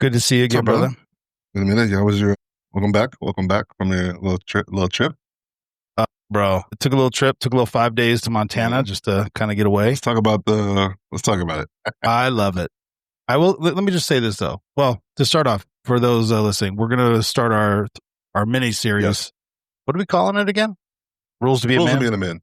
Good to see you What's up, again, brother. brother? In a minute. How was your welcome back? Welcome back from your little trip. Bro, I took a little trip, took a little 5 days to Montana Mhm. just to kind of get away. Let's talk about it. I love it. I will. Let me just say this though. Well, to start off, for those listening, we're gonna start our mini series. Yes. What are we calling it again? Rules to be a Rules of man. being a man.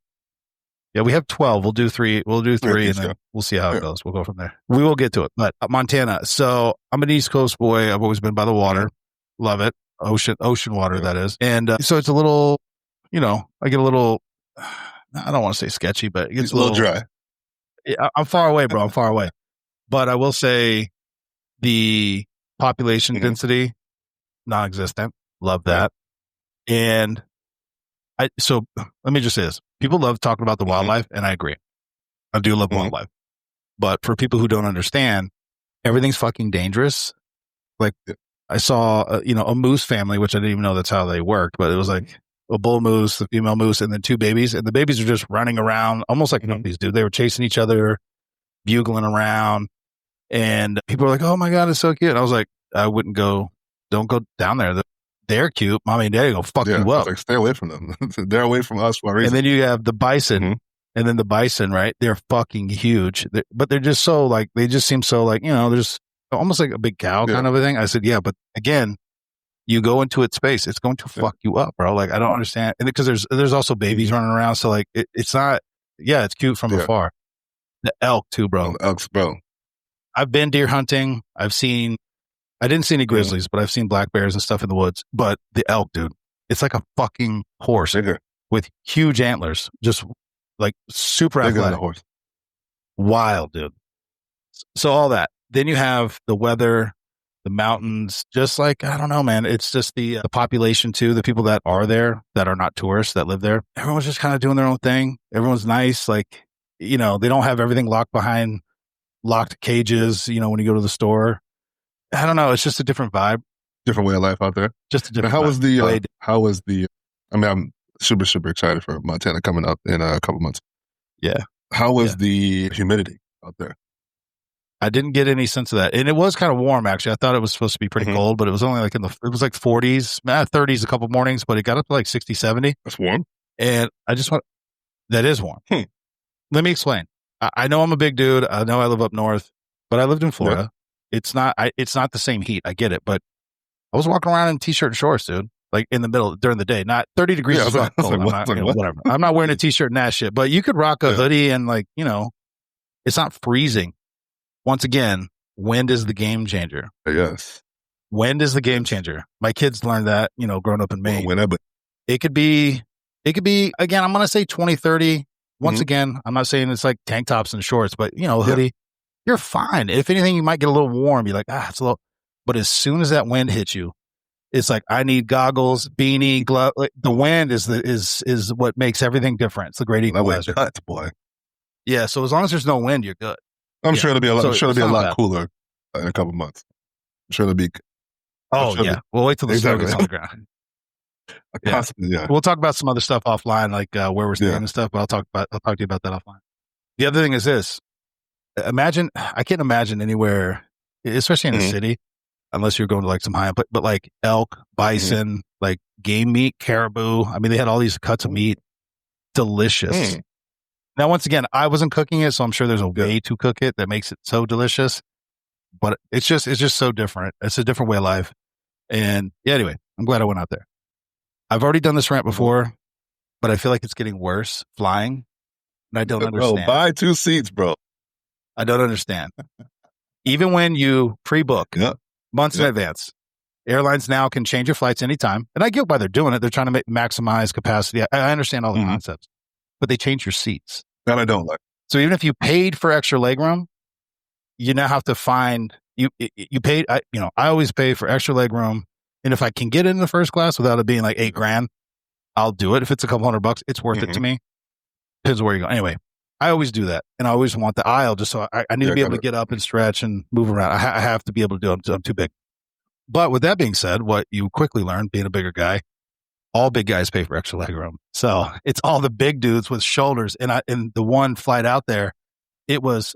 Yeah, we have 12. We'll do three. We'll do three, and Yeah. then we'll see how it Yeah. goes. We'll go from there. We will get to it. But Montana. So I'm an East Coast boy. I've always been by the water. Love it. Ocean water, Yeah. that is. And so it's a little, I get a little, I don't want to say sketchy, but it gets It's a little dry. Yeah, I'm far away, bro. I'm far away. But I will say the population Mhm. density, non-existent. Love that. And so let me just say this. People love talking about the wildlife, and I agree. I do love Mhm. wildlife. But for people who don't understand, everything's fucking dangerous. Like Yeah. I saw, a moose family, which I didn't even know that's how they worked, but it was like a bull moose, a female moose, and then two babies. And the babies are just running around almost like puppies, dude. They were chasing each other, bugling around. And people were like, oh my God, it's so cute. And I was like, I wouldn't go, don't go down there. They're cute. Mommy and daddy go fuck Yeah. you I up. was like, stay away from them. They're away from us for a reason. And then you have the bison. Mhm. And then the bison, right? They're fucking huge. But they're just so like, they just seem so like, they're just almost like a big cow Yeah. kind of a thing. I said, yeah, but again, you go into its space, it's going to fuck you up, bro. Like, I don't understand. And because there's also babies running around. So like, it's not, yeah, it's cute from Yeah. afar. The elk too, bro. Elks, bro. I've been deer hunting. I didn't see any grizzlies, but I've seen black bears and stuff in the woods. But the elk, dude, it's like a fucking horse Bigger. with huge antlers, just like super Bigger than a athletic. horse. Wild, dude. So all that. Then you have the weather, the mountains, just like, I don't know, man. It's just the population too, the people that are there, that are not tourists, that live there. Everyone's just kind of doing their own thing. Everyone's nice. Like, they don't have everything locked behind locked cages, when you go to the store. I don't know. It's just a different vibe. Different way of life out there. Just a Now, different how vibe. was the, I mean, I'm super, super excited for Montana coming up in a couple months. Yeah. How was the humidity out there? I didn't get any sense of that. And it was kind of warm, actually. I thought it was supposed to be pretty cold, but it was only like it was like 40s, 30s a couple mornings, but it got up to like 60, 70. That's warm. And that is warm. Let me explain. I know I'm a big dude. I know I live up north, but I lived in Florida. Yeah. It's not the same heat. I get it, but I was walking around in t-shirt and shorts, dude. Like in the middle during the day, not 30 degrees is not cold. Whatever. I'm not wearing a t-shirt and that shit, but you could rock a hoodie and like, it's not freezing. Once again, wind is the game changer. Yes. Wind is the game changer. My kids learned that, growing up in Maine. Whenever. It could be, again, I'm going to say 20, 30. Once again, I'm not saying it's like tank tops and shorts, but hoodie, you're fine. If anything, you might get a little warm. You're like, it's a little, but as soon as that wind hits you, it's like, I need goggles, beanie, glove. Like, the wind is what makes everything different. It's the great equalizer. Nuts, boy. Yeah. So as long as there's no wind, you're good. I'm sure it'll be a lot cooler in a couple months. I'm sure it'll be. We'll wait till the snow gets on the ground. Yeah. We'll talk about some other stuff offline, like where we're staying and stuff. But I'll talk to you about that offline. The other thing is this: I can't imagine anywhere, especially in a city, unless you're going to like some high, but like elk, bison, like game meat, caribou. I mean, they had all these cuts of meat, delicious. Now, once again, I wasn't cooking it, so I'm sure there's a way to cook it that makes it so delicious. But it's just so different. It's a different way of life. And anyway, I'm glad I went out there. I've already done this rant before, but I feel like it's getting worse flying. And I don't understand. Bro, buy 2 seats, bro. I don't understand. Even when you pre-book months in advance, airlines now can change your flights anytime. And I get why they're doing it. They're trying to maximize capacity. I understand all the concepts, but they change your seats. That I don't like. So even if you paid for extra legroom, you now have to find you paid. I always pay for extra legroom, and if I can get it in the first class without it being like $8,000, I'll do it. If it's a couple $100, it's worth it to me. Depends where you go. Anyway, I always do that, and I always want the aisle just so I need to be able to get up and stretch and move around. I have to be able to do it. I'm too big. But with that being said, what you quickly learn being a bigger guy, all big guys pay for extra legroom. So it's all the big dudes with shoulders. And the one flight out there, it was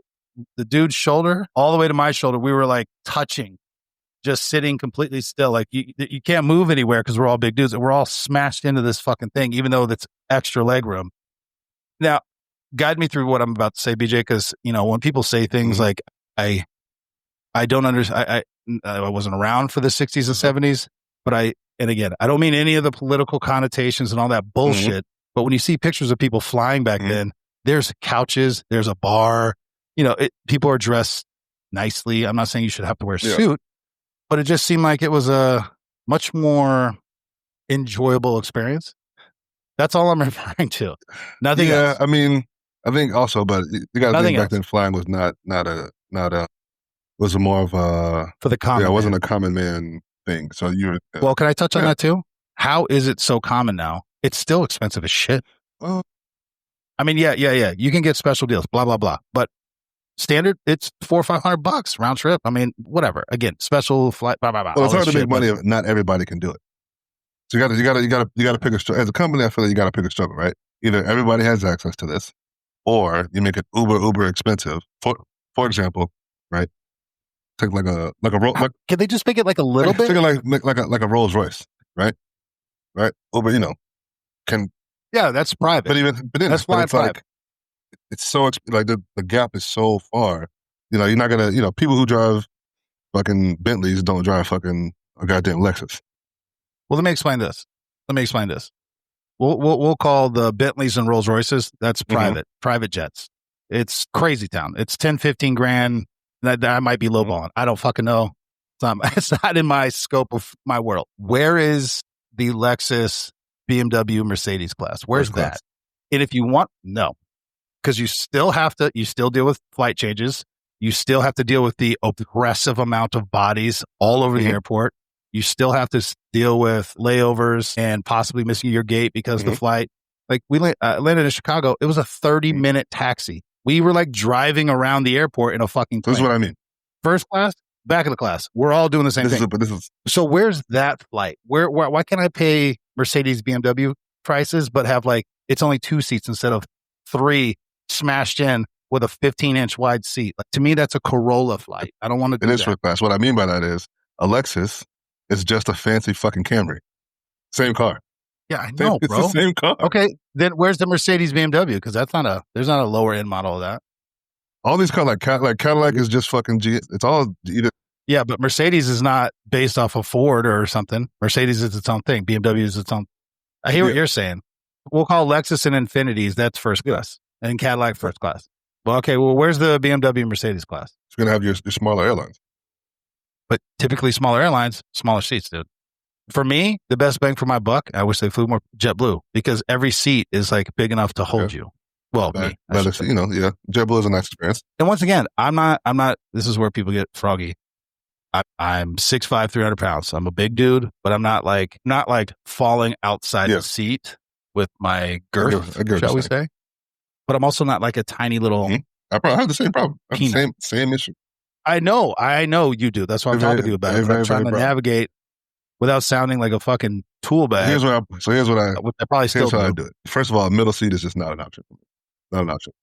the dude's shoulder all the way to my shoulder. We were like touching. just sitting completely still. Like you can't move anywhere because we're all big dudes and we're all smashed into this fucking thing, even though that's extra leg room. Now, guide me through what I'm about to say, BJ, because, when people say things like, I don't understand, I wasn't around for the 60s and 70s, but and again, I don't mean any of the political connotations and all that bullshit, but when you see pictures of people flying back then, there's couches, there's a bar, people are dressed nicely. I'm not saying you should have to wear a suit, but it just seemed like it was a much more enjoyable experience. That's all I'm referring to. Nothing else. I mean, I think also, but you got to think back then flying was not a was more of a for the common. Yeah, it wasn't a common man thing. So well, can I touch on that too? How is it so common now? It's still expensive as shit. Well, I mean, yeah. You can get special deals, blah blah blah. But standard, it's $400 or $500 round trip. I mean, whatever. Again, special flight, blah blah blah. Well, it's hard to make money if not everybody can do it. So you got to pick a struggle. As a company, I feel like you got to pick a struggle, right? Either everybody has access to this, or you make it uber expensive. For example, right? Take like a can they just make it like a little bit? Take it like a Rolls Royce, right? Uber, can. Yeah, that's private. But then that's private. Like, it's so like the gap is so far. You're not gonna. People who drive fucking Bentleys don't drive fucking a goddamn Lexus. Well, let me explain this. We'll call the Bentleys and Rolls Royces. That's private jets. It's crazy town. It's 10, 15 grand. That might be lowballing. I don't fucking know. It's not in my scope of my world. Where is the Lexus, BMW, Mercedes class? Where's that? And if you want, no, because you still deal with flight changes. You still have to deal with the oppressive amount of bodies all over the airport. You still have to deal with layovers and possibly missing your gate because the flight. Like we landed in Chicago, it was a 30-minute taxi. We were like driving around the airport in a fucking plane. This is what I mean. First class, back of the class. We're all doing the same thing. So where's that flight? Why can't I pay Mercedes, BMW prices, but have it's only 2 seats instead of 3 smashed in with a 15-inch wide seat? Like, to me, that's a Corolla flight. I don't want to do that. It is first class. What I mean by that is a Lexus is just a fancy fucking Camry. Same car. Yeah, I know, bro. It's the same car. Okay, then where's the Mercedes, BMW? Because there's not a lower end model of that. All these cars, like Cadillac is just fucking G. It's all either. Yeah, but Mercedes is not based off of Ford or something. Mercedes is its own thing. BMW is its own. I hear what you're saying. We'll call Lexus and Infinities, that's first class. And Cadillac first class. Well, okay, where's the BMW Mercedes class? It's going to have your smaller airlines. But typically smaller airlines, smaller seats, dude. For me, the best bang for my buck, I wish they flew more JetBlue because every seat is big enough to hold you. Well, me. JetBlue is a nice experience. And once again, I'm not, this is where people get froggy. I'm 6'5", 300 pounds. I'm a big dude, but I'm not falling outside the seat with my girth, shall we say? But I'm also not like a tiny little. I have the same problem. I have the same issue. I know you do. That's why I'm talking to you about it. I'm trying to navigate without sounding like a fucking tool bag. Here's what I probably still do. I do it. First of all, a middle seat is just not an option for me. Not an option.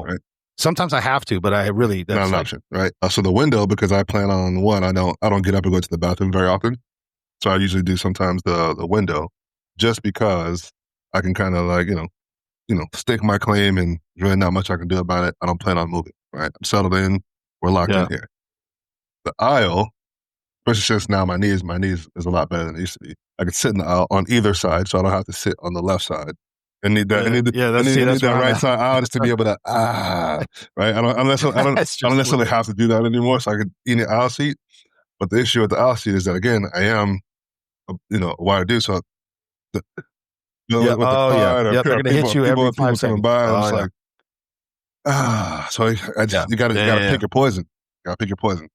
Right? Sometimes I have to, but I really that's not an option, right? So the window, because I plan on I don't get up and go to the bathroom very often, so I usually do sometimes the window, just because I can kind of stake my claim and really not much I can do about it. I don't plan on moving. Right, I'm settled in. We're locked in here. The aisle, especially since now my knees is a lot better than it used to be. I could sit in the aisle on either side, so I don't have to sit on the left side. I need that right side aisle just to be able to right. I don't necessarily have to do that anymore, so I could eat an aisle seat. But the issue with the aisle seat is that again, I am a wider dude, so with the car, they're gonna hit you every 5 seconds. By, I'm just like. So you gotta pick your poison. You gotta pick your poison,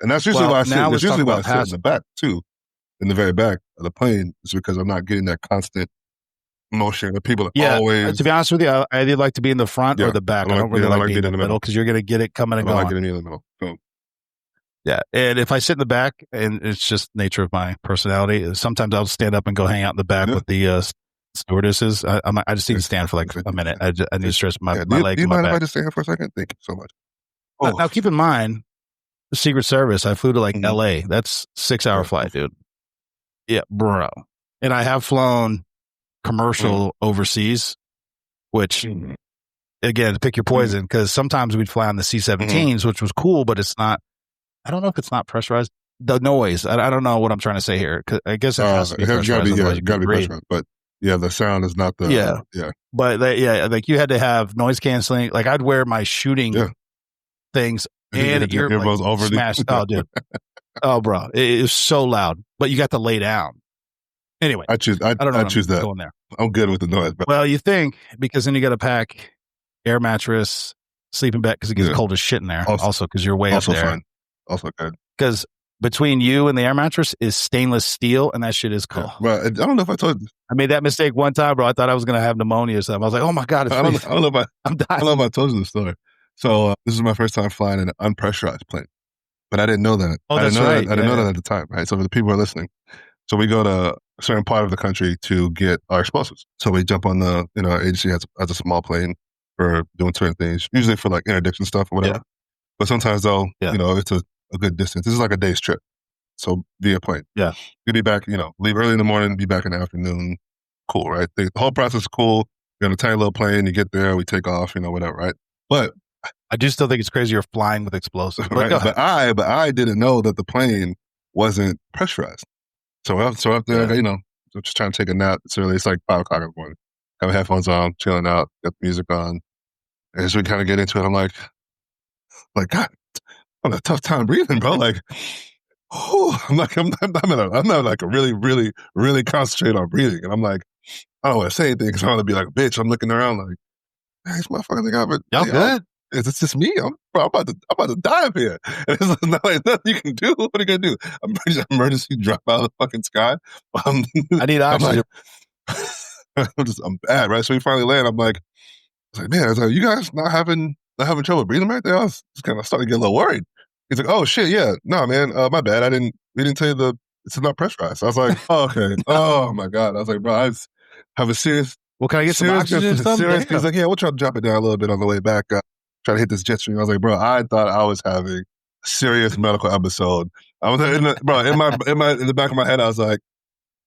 and that's usually why I sit. That's usually why I sit in the back too, in the very back of the plane. Is because I'm not getting that constant motion. The people always. To be honest with you, I either like to be in the front or the back. I don't really like being in the middle because you're gonna get it coming and going. I like getting in the middle. So. Yeah, and if I sit in the back, and it's just nature of my personality, sometimes I'll stand up and go hang out in the back with the stewardesses. I just need to stand for a minute. I need to stretch my leg. Do you mind if I just stand for a second? Thank you so much. Now keep in mind, Secret Service. I flew to like LA. That's 6-hour flight, dude. Yeah, bro. And I have flown commercial overseas, which again, pick your poison, because sometimes we'd fly on the C-17s, which was cool, but it's not. I don't know if it's not pressurized. The noise. I don't know what I'm trying to say here. Cause I guess it has to be pressurized. Gotta be pressurized. But yeah, the sound is not the But like you had to have noise canceling. Like I'd wear my shooting things and earbuds like, over smashed. Oh, dude. Oh, bro, it was so loud. But you got to lay down. Anyway, I choose that. Going there. I'm good with the noise. But. Well, you think, because then you got to pack air mattress, sleeping bag, because it gets cold as shit in there. Also, because you're way up there. Fine. Also good. Because between you and the air mattress is stainless steel, and that shit is cold. Yeah. Well, I don't know if I told you. I made that mistake one time, bro. I thought I was going to have pneumonia or something. I was like, oh my God, it's I don't know if I'm dying. I don't know if I told you the story. So this is my first time flying in an unpressurized plane. But I didn't know that. Oh, that's right. I didn't know that at the time, right? So for the people who are listening, so we go to a certain part of the country to get our explosives. So we jump on the, our agency has a small plane for doing certain things, usually for like interdiction stuff or whatever. Yeah. But sometimes though, it's a good distance. This is like a day's trip. So via plane. Yeah. You'll be back, leave early in the morning, be back in the afternoon. Cool, right? The whole process is cool. You're on a tiny little plane, you get there, we take off, whatever, right? But I do still think it's crazy you're flying with explosives. Right? But I didn't know that the plane wasn't pressurized. So up there, just trying to take a nap. It's early. It's like 5 o'clock in the morning. Have headphones on, chilling out, got the music on. And as we kind of get into it, I'm like, God, I'm having a tough time breathing, bro. Like, I'm not like a really, really, really concentrate on breathing. And I'm like, I don't want to say anything because I want to be like a bitch. I'm looking around like, hey, this motherfucker think y'all good? Is this just me? I'm about to die up here. And it's nothing you can do. What are you gonna do? Emergency drop out of the fucking sky? I need oxygen. I'm bad, right? So we finally land. I'm like, man, I was like, you guys not having trouble breathing right there? I was just kind of starting to get a little worried. He's like, oh shit, yeah, no, man, my bad. We didn't tell you it's not pressurized. I was like, oh, okay. Oh my God. I was like, bro, I have a serious. Well, can I get some oxygen? He's like, yeah, we'll try to drop it down a little bit on the way back. Try to hit this jet stream. I was like, bro, I thought I was having a serious medical episode. I was in the back of my head, I was like,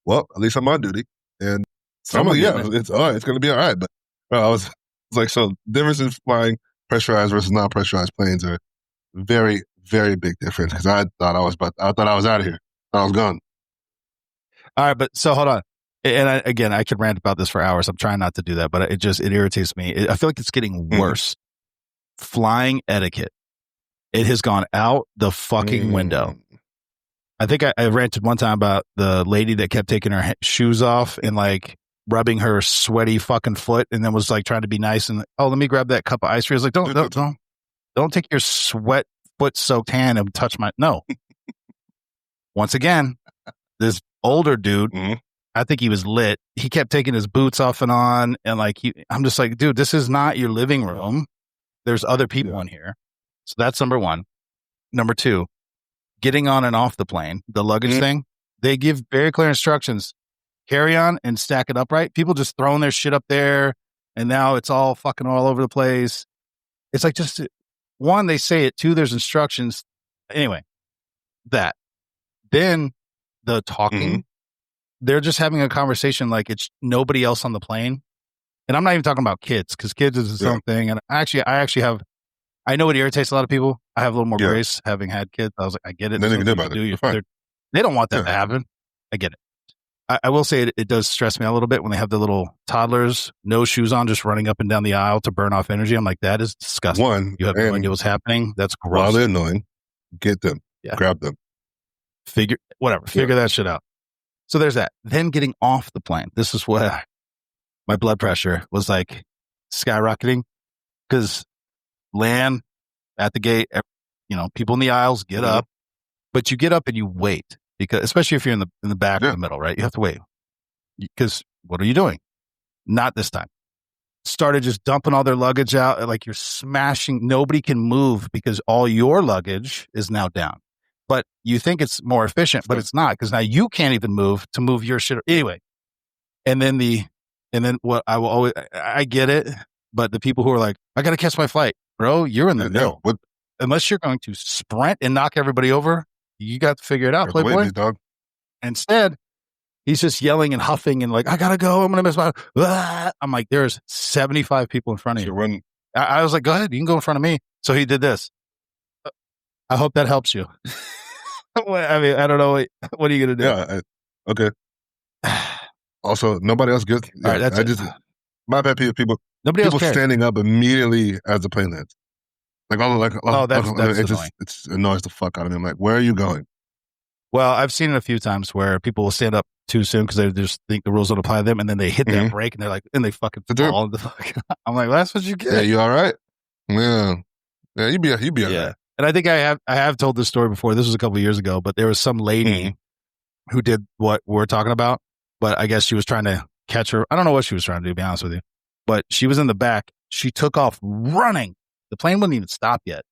well, at least I'm on duty. And so I'm like, yeah, it's all right. It's going to be all right. But I was like, so difference in flying pressurized versus non-pressurized planes are very, very big difference. Because I thought I was out of here. I was gone. All right, but so hold on. And I could rant about this for hours. I'm trying not to do that, but it irritates me. I feel like it's getting worse. Flying etiquette. It has gone out the fucking window. I think I ranted one time about the lady that kept taking her shoes off and like rubbing her sweaty fucking foot, and then was like trying to be nice and let me grab that cup of ice cream. I was like, don't take your sweat foot soaked hand and touch my Once again, this older dude, I think he was lit. He kept taking his boots off and on, and like I'm just like, dude, this is not your living room. There's other people in here. So that's number one. Number two, getting on and off the plane, the luggage thing, they give very clear instructions. Carry on and stack it upright. People just throwing their shit up there, and now it's all fucking all over the place. It's like, just one, they say it. Two, there's instructions. Anyway, that. Then the talking, they're just having a conversation like it's nobody else on the plane. And I'm not even talking about kids, because kids is its own thing. And I know it irritates a lot of people. I have a little more grace having had kids. I was like, I get it. Then they can do about it. They don't want that to happen. I get it. I will say it does stress me a little bit when they have the little toddlers, no shoes on, just running up and down the aisle to burn off energy. I'm like, that is disgusting. You have no idea what's happening. That's gross. While they're annoying, get them, grab them. Figure that shit out. So there's that. Then getting off the plane. This is what my blood pressure was like skyrocketing, because land at the gate, people in the aisles get up, but you get up and you wait, because especially if you're in the back or the middle, right? You have to wait, because what are you doing? Not this time. Started just dumping all their luggage out. Like, you're smashing. Nobody can move because all your luggage is now down. But you think it's more efficient, but it's not, because now you can't even move to move your shit. Anyway. And then what I will always, I get it, but the people who are like, I got to catch my flight, bro, you're in the middle. unless you're going to sprint and knock everybody over, you got to figure it out, Playboy. Dog. Instead, he's just yelling and huffing and like, I gotta go. I'm gonna miss my. I'm like, there's 75 people in front of you. I was like, go ahead, you can go in front of me. So he did this. I hope that helps you. I mean, I don't know. What are you gonna do? Yeah. Okay. Also, nobody else gets. Yeah, all right, that's my pet peeve. People standing up immediately as the plane lands. Like it annoys the fuck out of me. I'm like, where are you going? Well, I've seen it a few times where people will stand up too soon because they just think the rules don't apply to them, and then they hit that brake and they're like, and they fucking fall into the fuck. I'm like, well, that's what you get. Yeah, you all right? Yeah, you be all right. And I think I have told this story before. This was a couple of years ago, but there was some lady who did what we're talking about, but I guess she was trying to catch her. I don't know what she was trying to do, to be honest with you, but she was in the back. She took off running. The plane wouldn't even stop yet,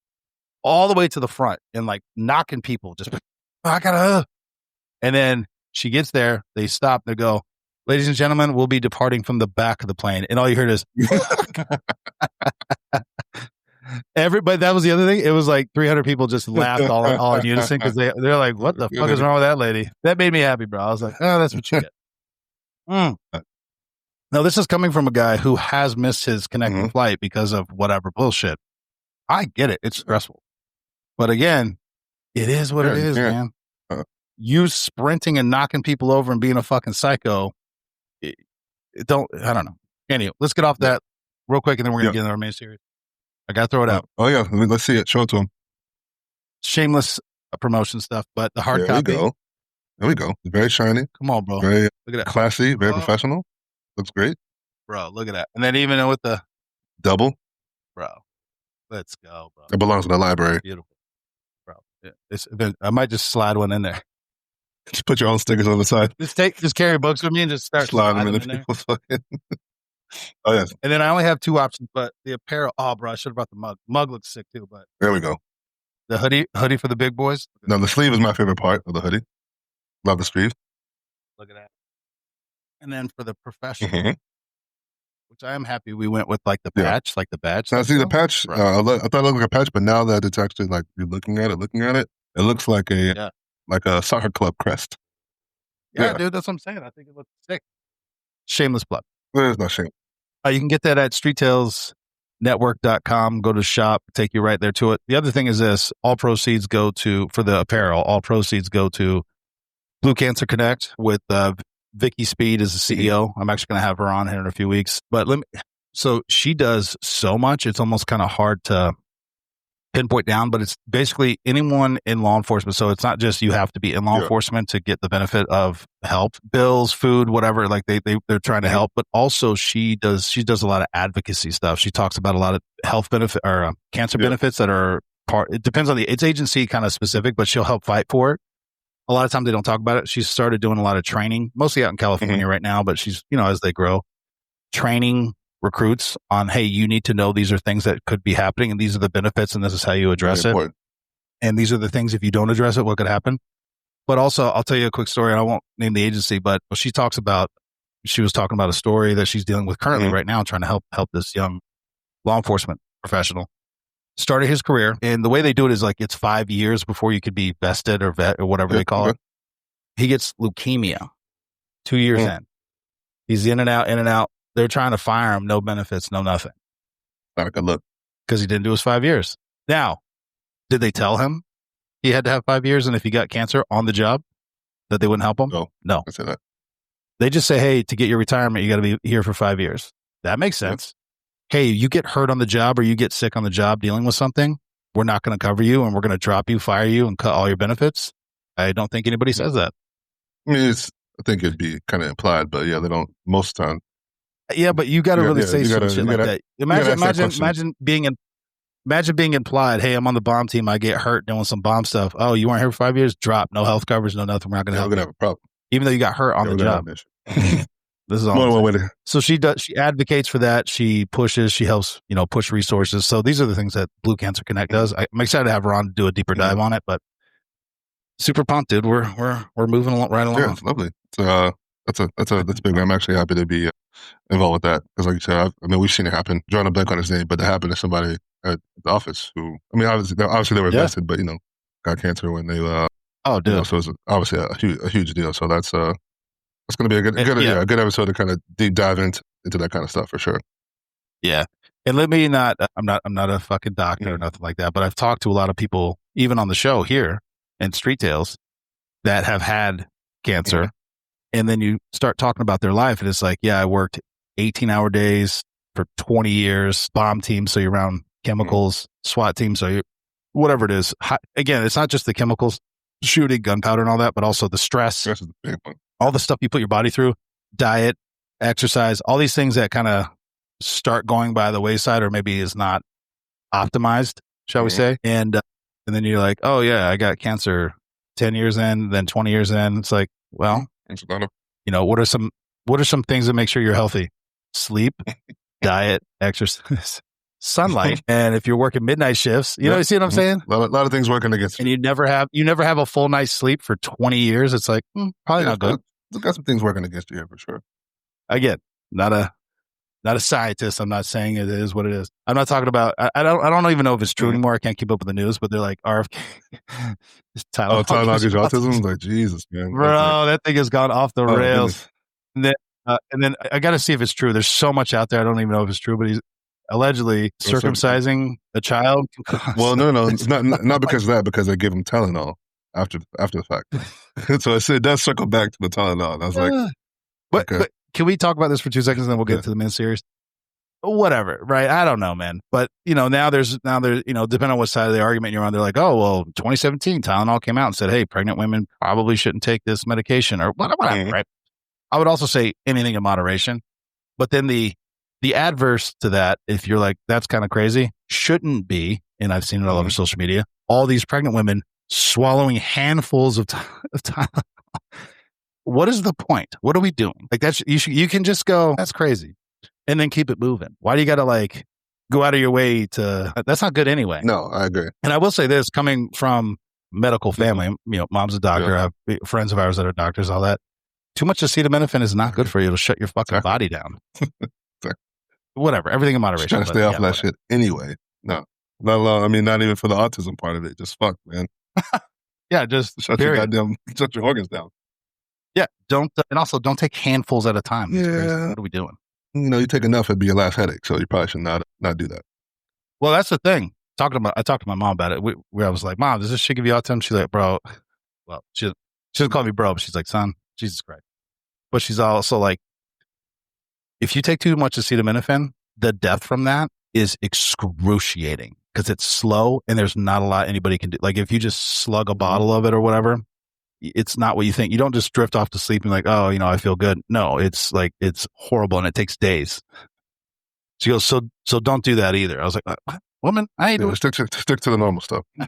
all the way to the front and like knocking people. Just I gotta. And then she gets there. They stop. They go, ladies and gentlemen, we'll be departing from the back of the plane. And all you heard is everybody. That was the other thing. It was like 300 people just laughed all in unison because they're like, what the fuck is wrong with that lady? That made me happy, bro. I was like, oh, that's what you get. Now, this is coming from a guy who has missed his connecting flight because of whatever bullshit. I get it. It's stressful. But again, it is what it is, man. You sprinting and knocking people over and being a fucking psycho. I don't know. Anyway, let's get off that real quick and then we're going to get into our main series. I got to throw it out. Oh, yeah. Let's see it. Show it to him. Shameless promotion stuff, but the hard copy. There we go. Very shiny. Come on, bro. Very look at that. Classy, very professional. Looks great. Bro, look at that. And then even with the double. Bro, let's go, bro. It belongs to the library. Beautiful. Bro. Yeah, I might just slide one in there. Just put your own stickers on the side. Just carry books with me and just start sliding them in people's fucking. Oh, yes. And then I only have two options, but the apparel. Oh, bro, I should have brought the mug. Mug looks sick too, but. There we go. The hoodie for the big boys. No, the sleeve is my favorite part of the hoodie. Love the sleeve. Look at that. And then for the professional, which I am happy we went with like the patch, like the badge. Now, see the patch. I thought it looked like a patch, but now that it's actually like you're looking at it, it looks like a soccer club crest. Yeah, dude, that's what I'm saying. I think it looks sick. Shameless plug. There's no shame. You can get that at streettailsnetwork.com. Go to shop, take you right there to it. The other thing is this: all proceeds go to for the apparel. All proceeds go to Blue Cancer Connect with Vicky Speed is the CEO. I'm actually going to have her on here in a few weeks. But so she does so much, it's almost kind of hard to pinpoint down, but it's basically anyone in law enforcement. So it's not just you have to be in law enforcement to get the benefit of help, bills, food, whatever. Like they're trying to help, but also she does a lot of advocacy stuff. She talks about a lot of health benefit or cancer benefits that are it depends on it's agency kind of specific, but she'll help fight for it. A lot of times they don't talk about it. She's started doing a lot of training, mostly out in California right now, but she's, as they grow, training recruits on, hey, you need to know these are things that could be happening and these are the benefits and this is how you address it. And these are the things, if you don't address it, what could happen. But also, I'll tell you a quick story, and I won't name the agency, but she was talking about a story that she's dealing with currently right now, trying to help this young law enforcement professional. Started his career, and the way they do it is like it's 5 years before you could be vested or vet or whatever they call it. He gets leukemia 2 years in. He's in and out. They're trying to fire him. No benefits, no nothing. Not a good look. Because he didn't do his 5 years. Now, did they tell him he had to have 5 years and if he got cancer on the job that they wouldn't help him? No. I say that. They just say, hey, to get your retirement, you got to be here for 5 years. That makes sense. Hey, you get hurt on the job or you get sick on the job dealing with something, we're not going to cover you and we're going to drop you, fire you, and cut all your benefits. I don't think anybody says that. I mean, I think it'd be kind of implied, but yeah, they don't most of the time. Yeah, but you got to really say some shit like that. Imagine being implied, hey, I'm on the bomb team, I get hurt doing some bomb stuff. Oh, you weren't here for 5 years? Drop. No health coverage, no nothing. We're not going to help. We're going to have a problem. Even though you got hurt on the job. This is all. So she advocates for that. She pushes. She helps, push resources. So these are the things that Blue Cancer Connect does. I'm excited to have her on to do a deeper dive on it. But super pumped, dude. We're moving right along. Yeah, it's lovely. That's big. I'm actually happy to be involved with that. Because like you said, I mean, we've seen it happen. Drawing a blank on his name, but it happened to somebody at the office who, I mean, obviously they were vested, but got cancer when they, oh, dude. So it's obviously a huge deal. So that's going to be a good episode to kind of deep dive into that kind of stuff for sure. Yeah. And let me not, I'm not a fucking doctor or nothing like that, but I've talked to a lot of people, even on the show here in Street Tales, that have had cancer. And then you start talking about their life, and it's like, yeah, I worked 18-hour days for 20 years, bomb team, so you're around chemicals, SWAT team, so you, whatever it is. Again, it's not just the chemicals, shooting, gunpowder and all that, but also the stress, all the stuff you put your body through, diet, exercise, all these things that kind of start going by the wayside or maybe is not optimized, shall we say. And then you're like, oh yeah, I got cancer 10 years in, then 20 years in. It's like, well, you know, what are some things that make sure you're healthy? Sleep, diet, exercise, sunlight. And if you're working midnight shifts, you know, you see what I'm saying? A lot of things working against you. And you never have a full night's sleep for 20 years. It's like, probably not good. Got some things working against you here for sure. Again, not a scientist. I'm not saying it is what it is. I'm not talking about, I don't even know if it's true anymore. I can't keep up with the news, but they're like, RFK. Tylenol gives you autism? Like, Jesus, man. Bro, that thing has gone off the rails. And then I got to see if it's true. There's so much out there. I don't even know if it's true, but he's allegedly circumcising a child. Well, no, not because of that, because they give him Tylenol after the fact. So it does circle back to the Tylenol. I was like, but can we talk about this for 2 seconds and then we'll get to the miniseries? Whatever, right? I don't know, man. But, you know, now there's, you know, depending on what side of the argument you're on, they're like, oh, well, 2017, Tylenol came out and said, hey, pregnant women probably shouldn't take this medication or whatever, right? I would also say anything in moderation. But then the adverse to that, if you're like, that's kind of crazy, shouldn't be, and I've seen it all over social media, all these pregnant women swallowing handfuls of Tylenol. What is the point? What are we doing? Like that's, you can just go, that's crazy. And then keep it moving. Why do you got to like go out of your way to, that's not good anyway. No, I agree. And I will say this, coming from medical family, you know, mom's a doctor, I have friends of ours that are doctors, all that. Too much acetaminophen is not good for you. It'll shut your fucking body down. Whatever. Everything in moderation. Trying to stay off that shit anyway. No, not alone. I mean, not even for the autism part of it. Just fuck, man. Yeah, just shut your organs down. Yeah, don't, and also don't take handfuls at a time. That's crazy. What are we doing? You know, you take enough, it'd be your last headache. So you probably should not do that. Well, that's the thing. I talked to my mom about it. Where I was like, Mom, does this shit give you autism? She's like, bro. Well, she doesn't call me bro, but she's like, son, Jesus Christ. But she's also like, if you take too much acetaminophen, the death from that is excruciating because it's slow and there's not a lot anybody can do. Like if you just slug a bottle of it or whatever, it's not what you think. You don't just drift off to sleep and like, oh, you know, I feel good. No, it's like, it's horrible and it takes days. She goes, so don't do that either. I was like, what? Woman, I ain't doing it. Stick to the normal stuff. Yeah,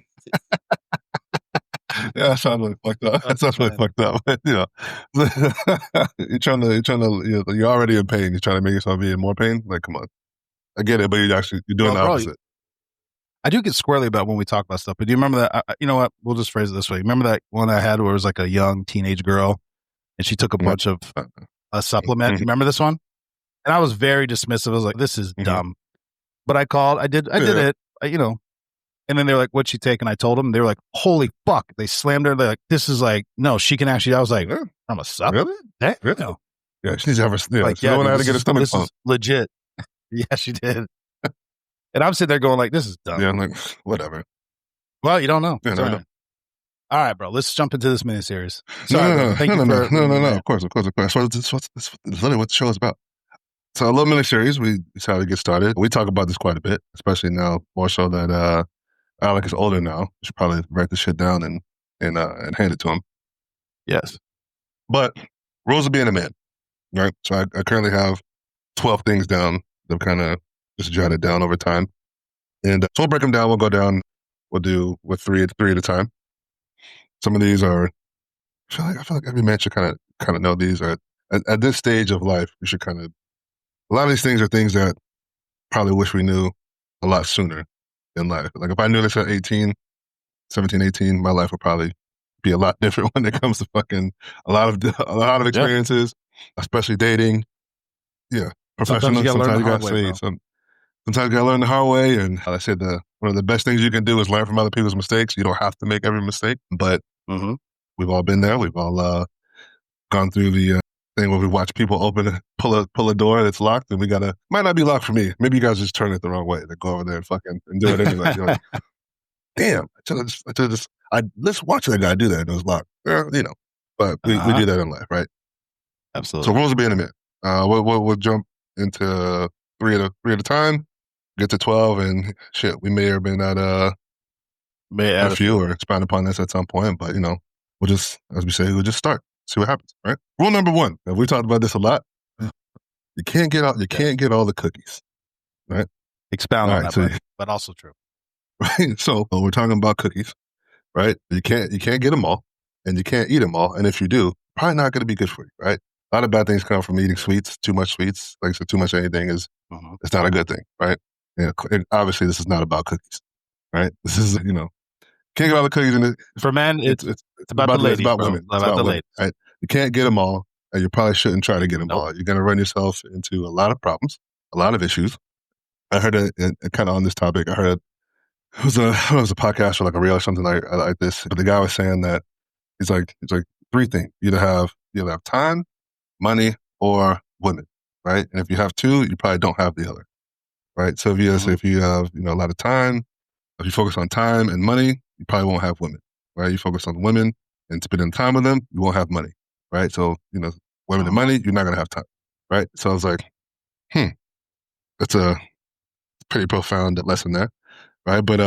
that sounds really fucked up. That sounds really fucked up. But, you know, you're already in pain. You're trying to make yourself be in more pain. Like, come on, I get it, but you're doing the opposite. I do get squirrely about when we talk about stuff, but do you remember that? You know what? We'll just phrase it this way. Remember that one I had where it was like a young teenage girl and she took a bunch of a supplement. Remember this one? And I was very dismissive. I was like, this is dumb. But I called, I did it, you know, and then they're like, what'd she take? And I told them, they were like, holy fuck. They slammed her. They're like, this is like, no, she can actually, I was like, I'm a supplement? Really? Really? No. Yeah, she needs to have her, like, no one had to get a stomach pump. Legit. Yeah, she did. And I'm sitting there going like, this is dumb. Yeah, I'm like, whatever. Well, you don't know. Yeah, no. All right, bro. Let's jump into this miniseries. No. Of course. That's literally what the show is about. So a little miniseries, we decided to get started. We talk about this quite a bit, especially now, more so that Alec is older now. We should probably write the shit down and hand it to him. Yes. But rules of being a man, right? So I currently have 12 things down that kind of just jotted down over time. And so we'll break them down. We'll go down. We'll do with three at a time. Some of these are, I feel like every man should kind of know these. At this stage of life, we should kind of, a lot of these things are things that probably wish we knew a lot sooner in life. Like if I knew this at 17, 18, my life would probably be a lot different when it comes to fucking a lot of experiences, especially dating, Yeah, Sometimes you professional. gotta learn the Sometimes you hard got way, say bro. sometimes you gotta learn the hard way. And I said one of the best things you can do is learn from other people's mistakes. You don't have to make every mistake, but Mm-hmm. we've all been there. We've all gone through the thing where we watch people pull a door that's locked, and we gotta might not be locked for me. Maybe you guys just turn it the wrong way. They go over there and fucking and do it anyway. You're like, damn, I let's watch that guy do that. And it was locked. But we Uh-huh. do that in life, right? So Absolutely. rules will be in a minute. We'll jump into three at a time, get to 12, and shit, we may or may not May add add a a few. few or expand upon this at some point. But we'll just, as we say, we'll just start, see what happens. Right. Rule number one. And we talked about this a lot. You can't get out. You Yes. can't get all the cookies. Right. Expound All on right. that, So but also true. right. So we're talking about cookies. Right. You can't get them all, and you can't eat them all. And if you do, probably not going to be good for you. Right. A lot of bad things come from eating sweets. Too much sweets, like I said, too much anything is Mm-hmm. it's not a good thing. Right. And obviously, this is not about cookies. Right. This is can't get all the cookies in it. For men, It's it's about the it's ladies, about bro. women. It's It's about about the women, ladies. right? You can't get them all, and you probably shouldn't try to get them Nope. all. You're going to run yourself into a lot of problems, a lot of issues. I heard it kind of on this topic. I heard it was a podcast or like a reel or something like this. But the guy was saying that he's like three things. You either have time, money, or women, right? And if you have two, you probably don't have the other, right? So Mm-hmm. if you have a lot of time, if you focus on time and money, you probably won't have women, right? You focus on women and spending time with them, you won't have money, right? So, women and Mm-hmm. money, you're not going to have time, right? So I was like, that's a pretty profound lesson there, right? But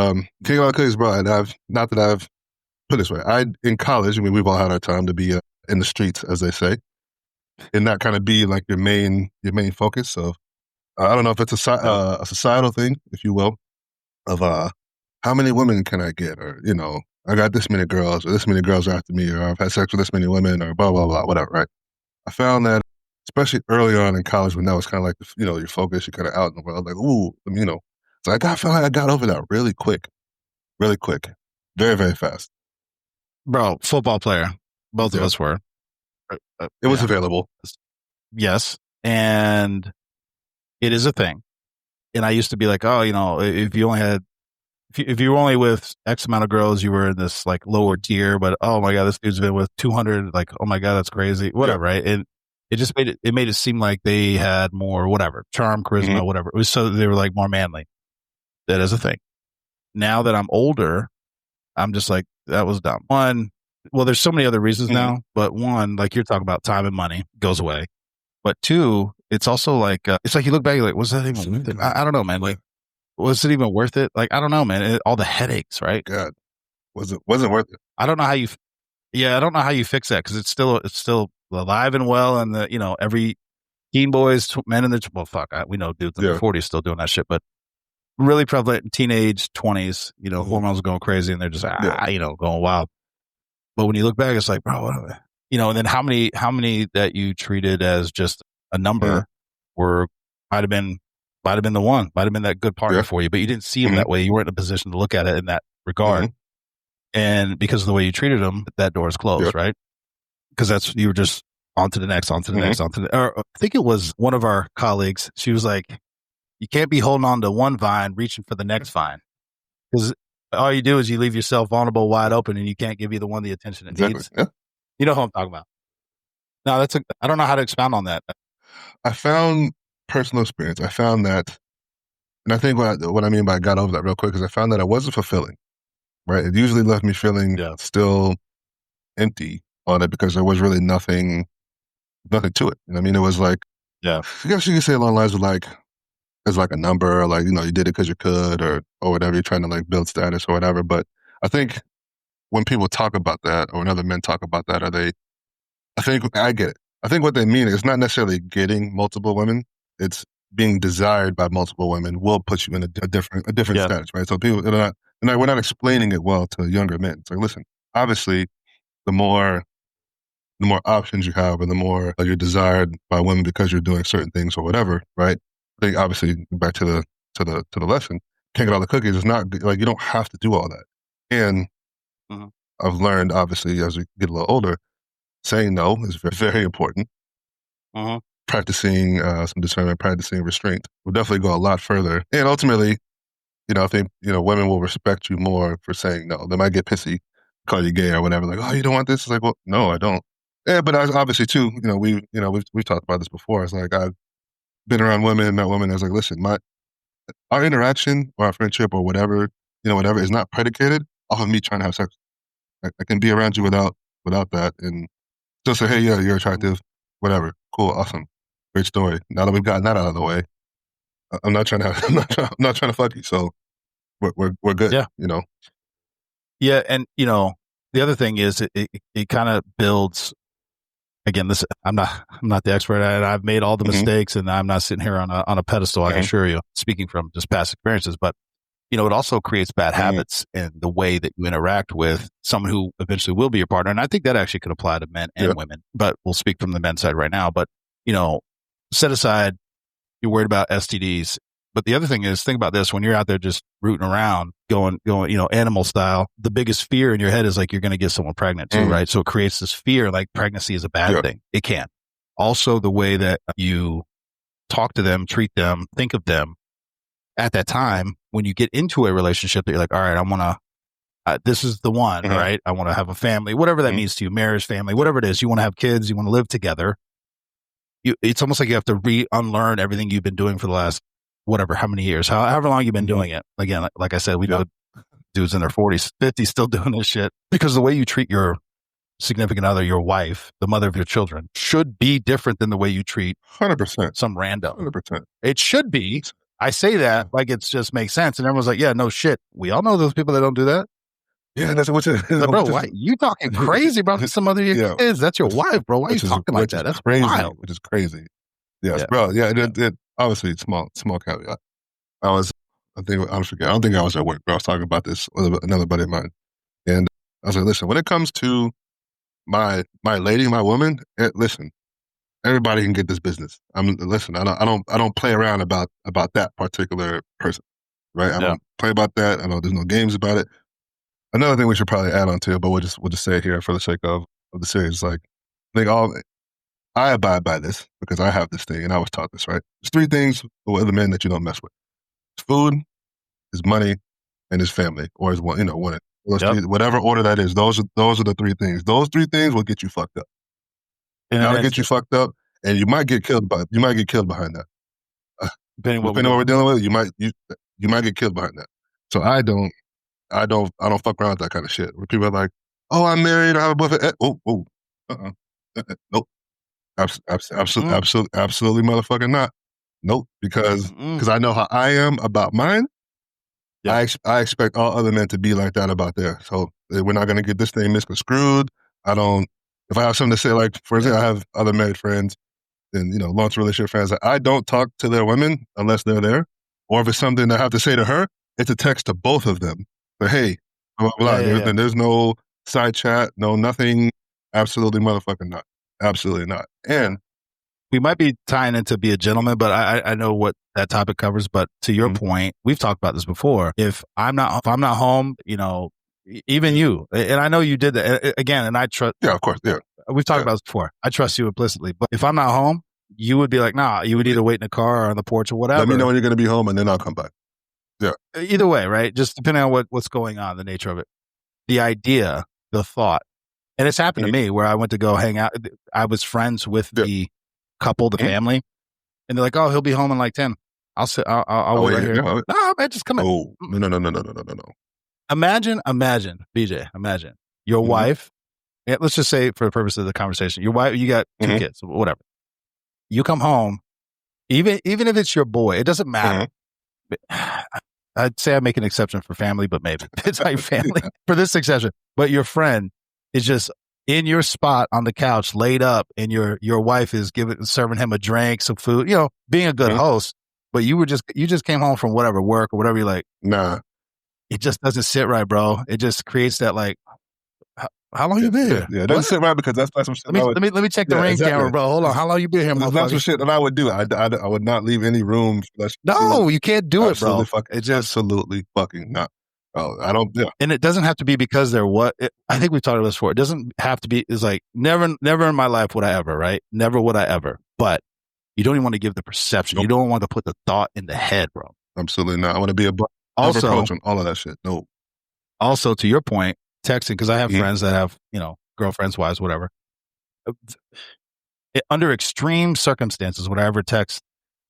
King of all cookies, bro, and not that I've put it this way. In college, I mean, we've all had our time to be in the streets, as they say, and that kind of be like your main focus. So I don't know if it's Yep. a societal thing, if you will, of how many women can I get, or I got this many girls, or this many girls are after me, or I've had sex with this many women, or blah blah blah, whatever. Right? I found that, especially early on in college, when that was kind of like your focus, you're kind of out in the world, like So I felt like I got over that really quick, very very fast. Bro, football player. Both of Yeah, us were. it was Yeah. available. Yes. And it is a thing. And I used to be like, oh, if you only had, if you were only with X amount of girls, you were in this like lower tier, but oh my God, this dude's been with 200. Like, oh my God, that's crazy. Yeah. Whatever. Right. And it just made it seem like they had more, whatever, charm, charisma, whatever. It was so they were like more manly. That is a thing. Now that I'm older, I'm just like, that was dumb. One, well, there's so many other reasons now, but one, like you're talking about time and money goes away. But two, it's also like, it's like you look back, you're like, was that even worth it? I don't know, man. Like, was it even worth it? Like, I don't know, man. All the headaches, right? God, wasn't worth it. I don't know how I don't know how you fix that because it's still alive and well. And every teen boys, men in the, well, fuck, we know dudes in their 40s still doing that shit, but really prevalent in teenage 20s, hormones are going crazy and they're just, going wild. But when you look back, it's like, bro, and then how many that you treated as just a number were might have been the one, might have been that good partner for you, but you didn't see him that way. You weren't in a position to look at it in that regard. And because of the way you treated him, that door is closed, right? Because you were just on to the next, or I think it was one of our colleagues. She was like, you can't be holding on to one vine, reaching for the next vine. Because all you do is you leave yourself vulnerable, wide open, and you can't give either one the attention it needs. Yeah. You know who I'm talking about. No, I don't know how to expound on that. I found personal experience. I found that, and I think what I mean by I got over that real quick is I found that it wasn't fulfilling, right? It usually left me feeling still empty on it because there was really nothing to it. I mean, it was like, I guess you could say along the lines of like, it's like a number, or like, you did it because you could, or whatever. You're trying to like build status or whatever. But I think when people talk about that, or when other men talk about that, I think I get it. I think what they mean is not necessarily getting multiple women. It's being desired by multiple women will put you in a different status, right? So people, we're not explaining it well to younger men. It's like, listen, obviously, the more options you have, and the more you're desired by women because you're doing certain things or whatever, right? I think obviously back to the lesson, can't get all the cookies. It's not like you don't have to do all that. And I've learned, obviously, as we get a little older, saying no is very, very important. practicing some discernment, practicing restraint will definitely go a lot further. And ultimately, I think, women will respect you more for saying no. They might get pissy, call you gay or whatever, like, oh, you don't want this? It's like, well, no, I don't. Yeah, but obviously too, we've talked about this before. It's like I've been around women, met women. I was like, listen, our interaction or our friendship or whatever, whatever is not predicated off of me trying to have sex. I can be around you without that, and just say, hey, yeah, you're attractive, whatever, cool, awesome, great story. Now that we've gotten that out of the way, I'm not trying to I'm not trying to fuck you. So we're good. Yeah. Yeah, and the other thing is it kind of builds. Again, I'm not the expert at it. I've made all the mistakes, and I'm not sitting here on a pedestal. I can assure you, speaking from just past experiences. But it also creates bad habits in the way that you interact with someone who eventually will be your partner. And I think that actually could apply to men and women. But we'll speak from the men's side right now. But set aside you're worried about STDs. But the other thing is, think about this: when you're out there just rooting around, going, animal style, the biggest fear in your head is like you're going to get someone pregnant too, right? So it creates this fear, like pregnancy is a bad thing. It can. Also, the way that you talk to them, treat them, think of them at that time when you get into a relationship that you're like, all right, I want to. This is the one, right? I want to have a family, whatever that means to you, marriage, family, whatever it is. You want to have kids, you want to live together. It's almost like you have to unlearn everything you've been doing for the last whatever, how many years, however long you've been doing it. Again, like I said, we know dudes in their 40s, 50s still doing this shit because the way you treat your significant other, your wife, the mother of your children, should be different than the way you treat 100% some random. 100%. It should be. I say that like it just makes sense, and everyone's like, "Yeah, no shit." We all know those people that don't do that. Yeah, that's what like, bro. Why you talking crazy about some other your kids? That's your wife, bro. Why are you talking like that? That's crazy. Wild. Which is crazy. Yes, bro. Yeah, it obviously small caveat. I don't think I was at work, but I was talking about this with another buddy of mine, and I was like, listen, when it comes to my lady, my woman, listen, everybody can get this business. I don't play around about that particular person, right? I don't play about that. I know there's no games about it. Another thing we should probably add on to it, but we'll just say it here for the sake of the series. Like, I abide by this because I have this thing and I was taught this, right? There's three things with the men that you don't mess with: it's food, his money, and his family, or his one. Whatever order that is. Those are the three things. Those three things will get you fucked up. That'll get you fucked up, and you might get killed behind that. Depending on what we're dealing with, you might get killed behind that. So I don't fuck around with that kind of shit. Where people are like, "Oh, I'm married. I have a boyfriend." Nope. Absolutely, motherfucking not. Nope. Because I know how I am about mine. Yeah. I expect all other men to be like that about theirs. So we're not gonna get this thing misconstrued. If I have something to say, like for example, I have other married friends and long-term relationship friends. I don't talk to their women unless they're there, or if it's something I have to say to her, it's a text to both of them. But hey, blah, blah, blah. Then there's no side chat, no nothing. Absolutely, motherfucking not. Absolutely not. And we might be tying into be a gentleman, but I know what that topic covers. But to your point, we've talked about this before. If I'm not home, even you, and I know you did that again, and I trust. Yeah, of course. Yeah, we've talked about this before. I trust you implicitly, but if I'm not home, you would be like, nah. You would either wait in the car or on the porch or whatever. Let me know when you're going to be home, and then I'll come back. Yeah. Either way, right? Just depending on what's going on, the nature of it, the idea, the thought, and it's happened to me where I went to go hang out. I was friends with the couple, the family, and they're like, "Oh, he'll be home in like 10. I'll sit. I'll wait right here." No, man, just come in. Oh, no. Imagine, BJ. Imagine your wife. Yeah, let's just say, for the purpose of the conversation, your wife. You got two kids, whatever. You come home, even if it's your boy, it doesn't matter. I'd say I make an exception for family, but maybe it's not your family for this exception. But your friend is just in your spot on the couch, laid up, and your wife is serving him a drink, some food, being a good host. But you just came home from whatever work or whatever. You're like, nah, it just doesn't sit right, bro. It just creates that like, how long you been here? Yeah, it doesn't sit right because that's some shit. Let me check the ring camera, bro. Hold on, how long you been here? That's some shit that I would do. I would not leave any room. No, you can't do it, bro. It's absolutely fucking not. Oh, I don't. Yeah, and it doesn't have to be because they're what. I think we've talked about this before. It doesn't have to be. It's like never in my life would I ever. Right? Never would I ever. But You don't even want to give the perception. Nope. You don't want to put the thought in the head, bro. Absolutely not. I want to be above approach on all of that shit. No. Also, to your point, texting, because I have friends that have, girlfriends, wives, whatever. Under extreme circumstances, would I ever text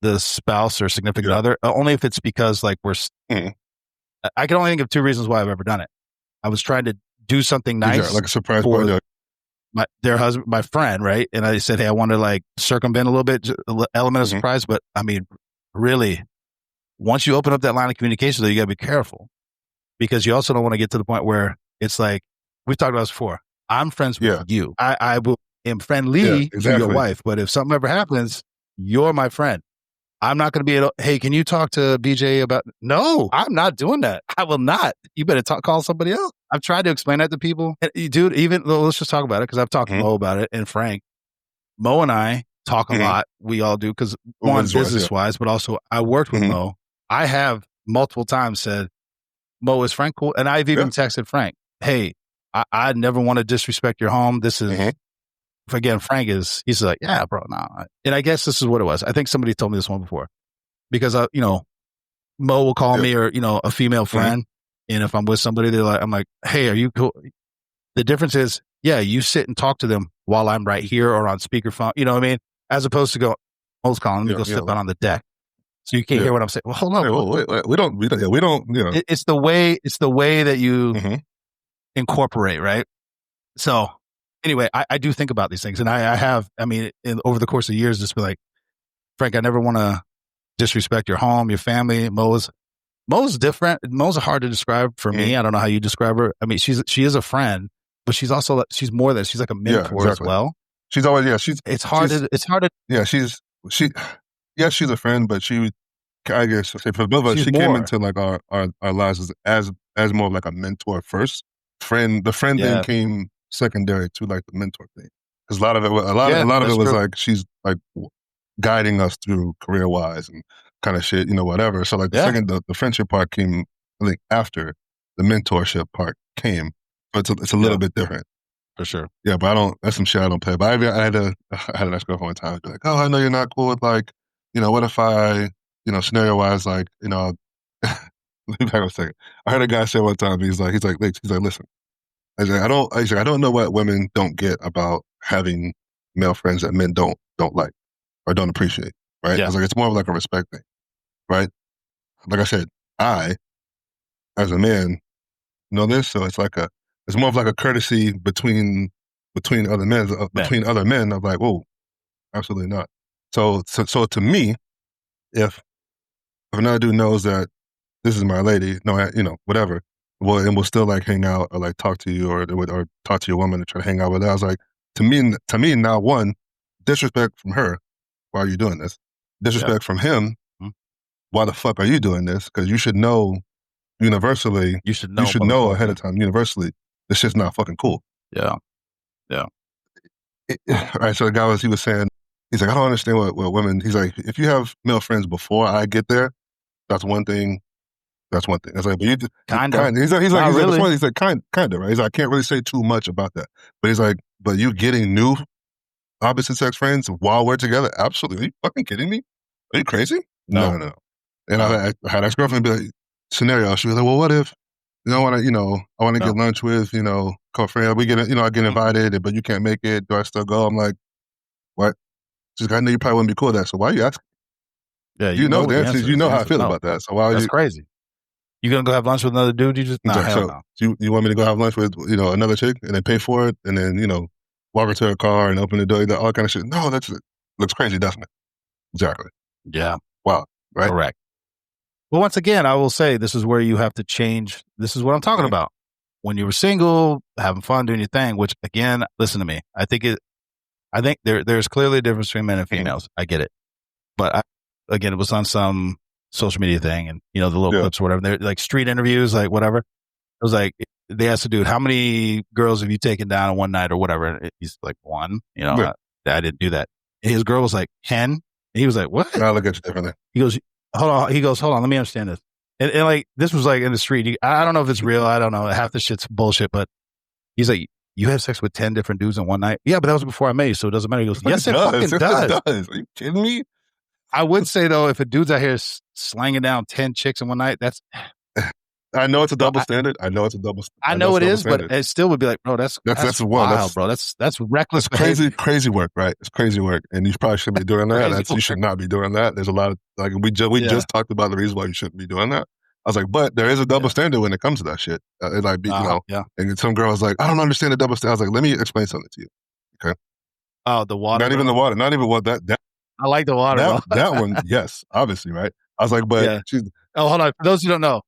the spouse or significant other? Only if it's because like I can only think of two reasons why I've ever done it. I was trying to do something nice, like a surprise for their husband, my friend, right? And I said, hey, I want to like circumvent a little bit, element of surprise. But I mean, really, once you open up that line of communication, though, you got to be careful, because you also don't want to get to the point where it's like, we've talked about this before. I'm friends with you. I am friendly to your wife, but if something ever happens, you're my friend. I'm not going to be able, hey, can you talk to BJ about, no, I'm not doing that. I will not. You better call somebody else. I've tried to explain that to people. And, dude, let's just talk about it, because I've talked to Mo about it and Frank. Mo and I talk a lot. We all do, because one, business-wise, but also I worked with Mo. I have multiple times said, Mo, is Frank cool? And I've even texted Frank, hey, I never want to disrespect your home. This is, again, Frank he's like, yeah, bro, nah. And I guess this is what it was. I think somebody told me this one before, because, Mo will call me, or, a female friend. And if I'm with somebody, I'm like, hey, are you cool? The difference is, you sit and talk to them while I'm right here or on speakerphone. You know what I mean? As opposed to Mo's calling me, go sit down on the deck. So you can't hear what I'm saying. Well, hold on. Wait, we don't, It's the way that you incorporate, right? So anyway, I do think about these things, and I have, over the course of years, just be like, Frank, I never want to disrespect your home, your family. Mo's different. Mo's hard to describe for me. I don't know how you describe her. I mean, she is a friend, but she's also, she's more than, she's like a mentor as well. She's always, it's hard to, she's a friend, but I guess for both of us, she came into like our lives as more of like a mentor first. The friend thing came secondary to like the mentor thing, because a lot of it was like she's like guiding us through career wise and kind of shit, whatever. So like the friendship part came, I think, after the mentorship part came, but it's a little bit different. For sure. Yeah, but that's some shit I don't play. But I had an ex-girlfriend one time be like, oh, I know you're not cool with like, what if I, scenario wise, like, let me back a second. I heard a guy say one time, he's like, listen, I don't know what women don't get about having male friends that men don't like or don't appreciate, right? Yeah. I was like, it's more of like a respect thing, right? Like I said, I, as a man, know this, so it's more of like a courtesy between other men, between other men of like, oh, absolutely not. So to me, if another dude knows that this is my lady, whatever, well, and we'll still like hang out or like talk to you or talk to your woman and try to hang out with her. I was like, to me, now one, disrespect from her. Why are you doing this? Disrespect from him. Why the fuck are you doing this? Because you should know universally. You should know ahead of time universally. This shit's not fucking cool. Yeah. All right. So the guy he was saying, he's like, I don't understand what women. He's like, if you have male friends before I get there, that's one thing. That's one thing. It's like, but you kind of. He's like, really. He's like, kind of, right? He's like, I can't really say too much about that. But he's like, but you getting new opposite sex friends while we're together? Absolutely. Are you fucking kidding me? Are you crazy? No. And I had ex-girlfriend be like, scenario. She was like, well, what if, I want to get lunch with, co-friend. We get, I get invited, but you can't make it. Do I still go? I'm like, what? She's like, I know you probably wouldn't be cool with that. So why are you asking? Yeah, you know the answer. You know how I feel about that. So why? That's crazy. You gonna go have lunch with another dude? You just hell no. You want me to go have lunch with another chick and then pay for it and then walk her to her car and open the door, all that kind of shit? No, looks crazy, doesn't it? Exactly. Yeah. Wow. Right. Correct. Well, once again, I will say this is where you have to change. This is what I'm talking about. When you were single, having fun, doing your thing. Which again, listen to me. I think there's clearly a difference between men and females. I get it, but again, it was on some social media thing, and the little clips or whatever. They're like street interviews, like whatever. It was like they asked the dude, "How many girls have you taken down in one night or whatever?" And he's like, "1." I didn't do that. And his girl was like 10. And he was like, "What?" I look at you differently. He goes, "Hold on. Let me understand this." And like this was like in the street. I don't know if it's real. I don't know. Half the shit's bullshit. But he's like, "You have sex with 10 different dudes in one night?" Yeah, but that was before I met you, so it doesn't matter. He goes, "Yes, it fucking does." Are you kidding me? I would say though, if a dude's out here slanging down 10 chicks in one night, that's. I know it's a double standard. I know it is, but it still would be like, bro, that's wild, bro. That's reckless. That's crazy work, right? It's crazy work, and you probably shouldn't be doing that. You should not be doing that. There's a lot of like we just talked about the reason why you shouldn't be doing that. I was like, but there is a double standard when it comes to that shit. It like you know, and some girl was like, I don't understand the double standard. I was like, let me explain something to you. Okay. Oh, the water. Not even the water. Not even what that. I like the water. That one, yes, obviously, right? I was like, but hold on. For those who don't know,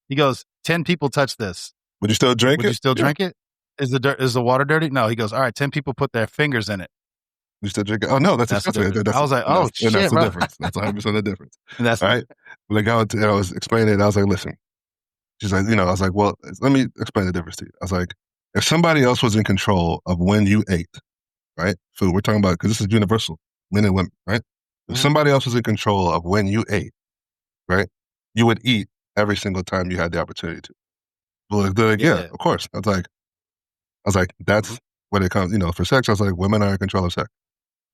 he goes, 10 people touch this. Would you still drink it? Would you still drink it? Is the water dirty? No. He goes, all right, 10 people put their fingers in it. You still drink it? Oh no, that's disgusting. I was like, oh shit, that's bro. the difference. That's 100% the difference. That's right. Like I was explaining it. I was like, listen. She's like, I was like, well, let me explain the difference to you. I was like, if somebody else was in control of when you ate, right? Food. We're talking about because this is universal, men and women, right? If somebody else was in control of when you ate, right, you would eat every single time you had the opportunity to. Well, they're like, yeah, of course. I was like, that's when it comes, for sex. I was like, women are in control of sex.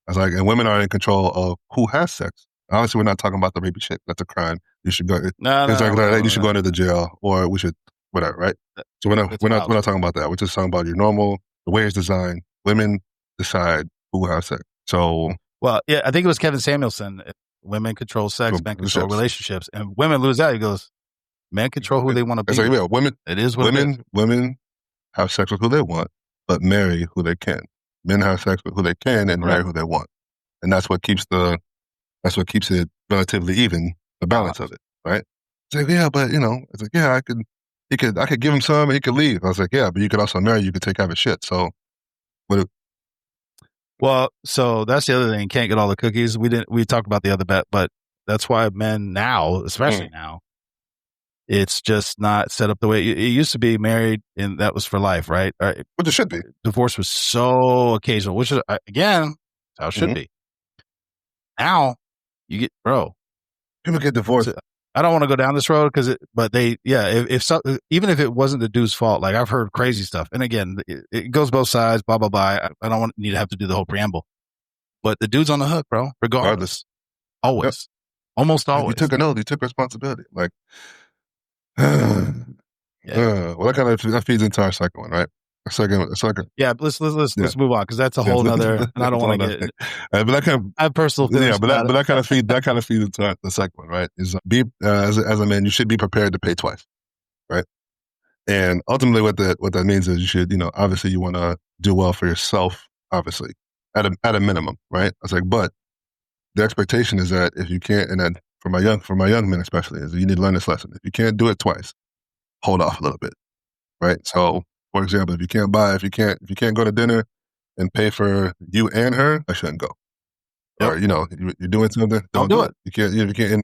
I was like, and women are in control of who has sex. Obviously, we're not talking about the rapey shit. That's a crime. You should go. You should go into the jail, or we should whatever, right? So we're not talking about that. We're just talking about your normal, the way it's designed. Women decide who has sex. So, well, yeah, I think it was Kevin Samuelson. Women control sex, men control relationships, and women lose out. He goes, men control who they want to be. Like, women. It is what women have sex with who they want, but marry who they can. Men have sex with who they can and marry who they want, and that's what keeps it relatively even, the balance of it, right? It's like, yeah, but it's like, yeah, I could give him some and he could leave. I was like, yeah, but you could also marry, you could take out his shit. So, well, so that's the other thing. Can't get all the cookies. We talked about the other bet, but that's why men now, especially now, it's just not set up the way it used to be. Married and that was for life, right? Which it should be. Divorce was so occasional, which is again how it should be. Now you get people get divorced. I don't want to go down this road but even if it wasn't the dude's fault, like I've heard crazy stuff, and again, it goes both sides. Blah blah blah. I don't need to have to do the whole preamble, but the dude's on the hook, bro. Regardless, always, almost always. You took an oath. You took responsibility. Like, well, that feeds into our second one, right? Second. Yeah, let's move on because that's a whole nother. And I don't want to get. But that kind of, I have personal feelings. Yeah, but that kind of feeds into the second one, right? Is as a man, you should be prepared to pay twice, right? And ultimately, what that means is you should, obviously, you want to do well for yourself, obviously, at a minimum, right? I was like, but the expectation is that if you can't, and then for my young men especially, is you need to learn this lesson. If you can't do it twice, hold off a little bit, right? So. For example, if you can't go to dinner and pay for you and her, I shouldn't go. Yep. Or you're doing something, don't do it. You can't. You can't. And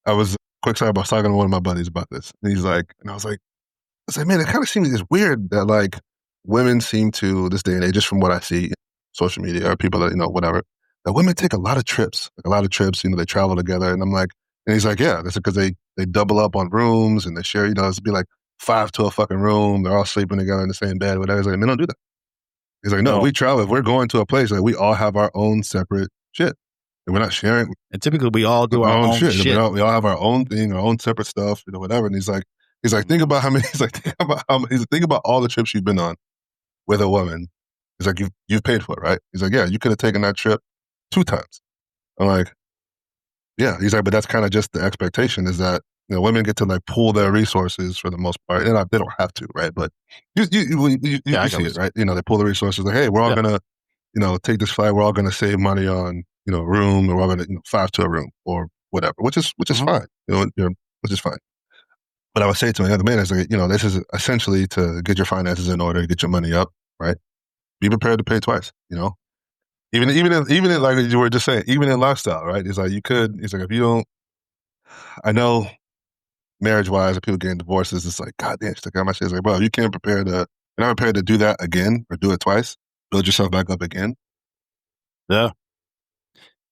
I was quick side. I was talking to one of my buddies about this, and he's like, and I was like, man, it kind of seems it's weird that like women seem to this day and age, just from what I see, social media or people that whatever, that women take a lot of trips. They travel together, and I'm like, and he's like, yeah, that's because they double up on rooms and they share. It'd be like 5 to a fucking room. They're all sleeping together in the same bed, whatever. He's like, men don't do that. He's like, no, we travel. If we're going to a place, like we all have our own separate shit. And we're not sharing. And typically we all do our own shit. We all have our own thing, our own separate stuff, whatever. And he's like, think about how many, think about all the trips you've been on with a woman. He's like, you've paid for it, right? He's like, yeah, you could have taken that trip 2 times. I'm like, yeah. He's like, but that's kind of just the expectation is that, women get to like pool their resources for the most part. And they don't have to, right? But you see it, right? They pool the resources. Like, hey, we're all gonna, take this flight. We're all gonna save money on, room, or we're all gonna 5 to a room or whatever, which is fine. Which is fine. But I would say to another man, is like, this is essentially to get your finances in order, get your money up, right? Be prepared to pay twice. Even in like you were just saying, even in lifestyle, right? It's like it's like if you don't, I know. Marriage-wise, if people getting divorces, it's like, God damn, stick out my shit. It's like, bro, you're not prepared to do that again or do it twice, build yourself back up again. Yeah.